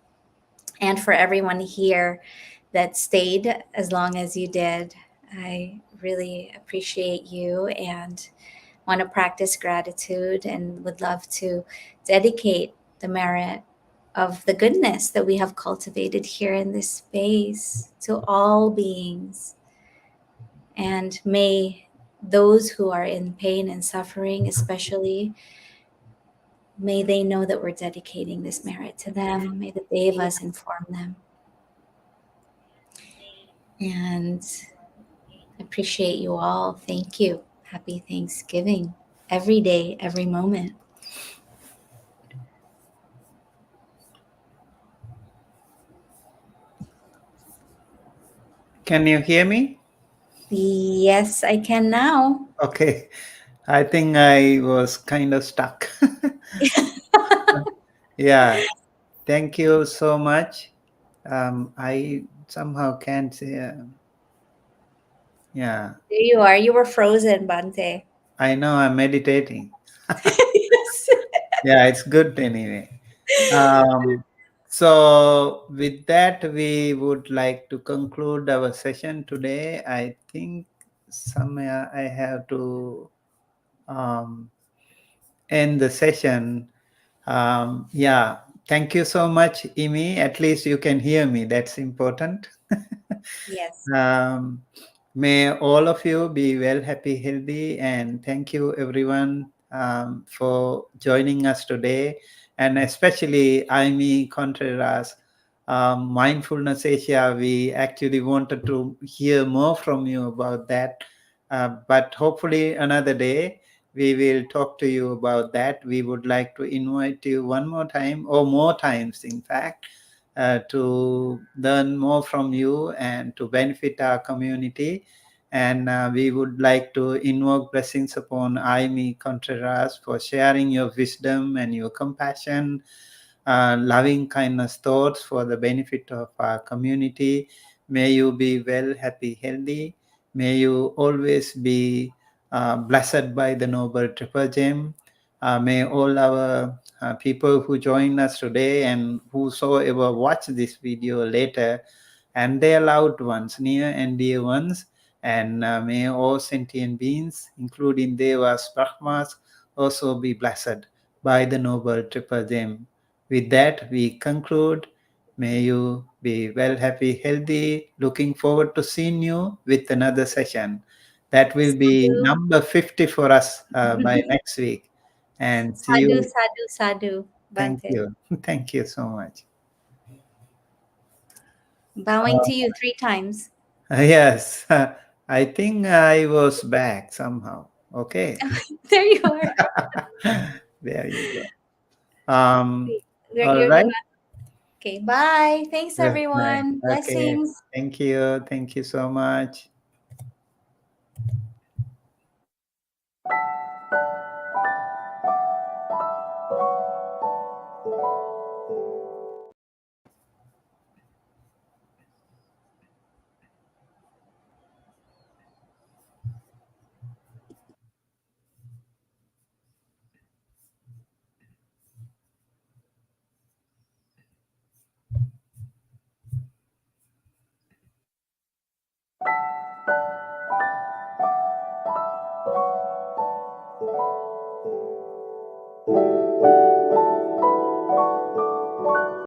and for everyone here that stayed as long as you did. I really appreciate you and want to practice gratitude, and would love to dedicate the merit of the goodness that we have cultivated here in this space to all beings. And may those who are in pain and suffering, especially, may they know that we're dedicating this merit to them. May the devas inform them. And appreciate you all. Thank you. Happy Thanksgiving. Every day, every moment. Can you hear me? Yes, I can now. Okay. I think I was kind of stuck. Yeah. Thank you so much. I somehow can't say, yeah, There you are. You were frozen, Bante. I know I'm meditating. Yes. Yeah, it's good anyway. Um, so, with that, we would like to conclude our session today. I think somewhere I have to um, end the session. Yeah, thank you so much, Imi. At least you can hear me. That's important. Yes. Um, may all of you be well, happy, healthy, and thank you everyone for joining us today, and especially Imee Contreras, Mindfulness Asia. We actually wanted to hear more from you about that, but hopefully another day we will talk to you about that. We would like to invite you one more time, or more times, in fact, to learn more from you and to benefit our community. And we would like to invoke blessings upon Imee Contreras for sharing your wisdom and your compassion, loving kindness thoughts for the benefit of our community. May you be well, happy, healthy. May you always be blessed by the Noble Triple Gem. May all our people who join us today and whosoever watch this video later, and their loved ones, near and dear ones, and may all sentient beings, including Devas, Brahmas, also be blessed by the Noble Triple Gem. With that, we conclude. May you be well, happy, healthy. Looking forward to seeing you with another session. That will be Sadhu. number 50 for us by next week. And see Sadhu, you. sadhu, sadhu, Thank Bante. you. Thank you so much. Bowing to you 3 times. Yes, I think I was back somehow. Okay. There you are. There you go. All You're right. gonna. Okay, bye. Thanks, Good night. everyone. Okay. Blessings. Thank you. Thank you so much.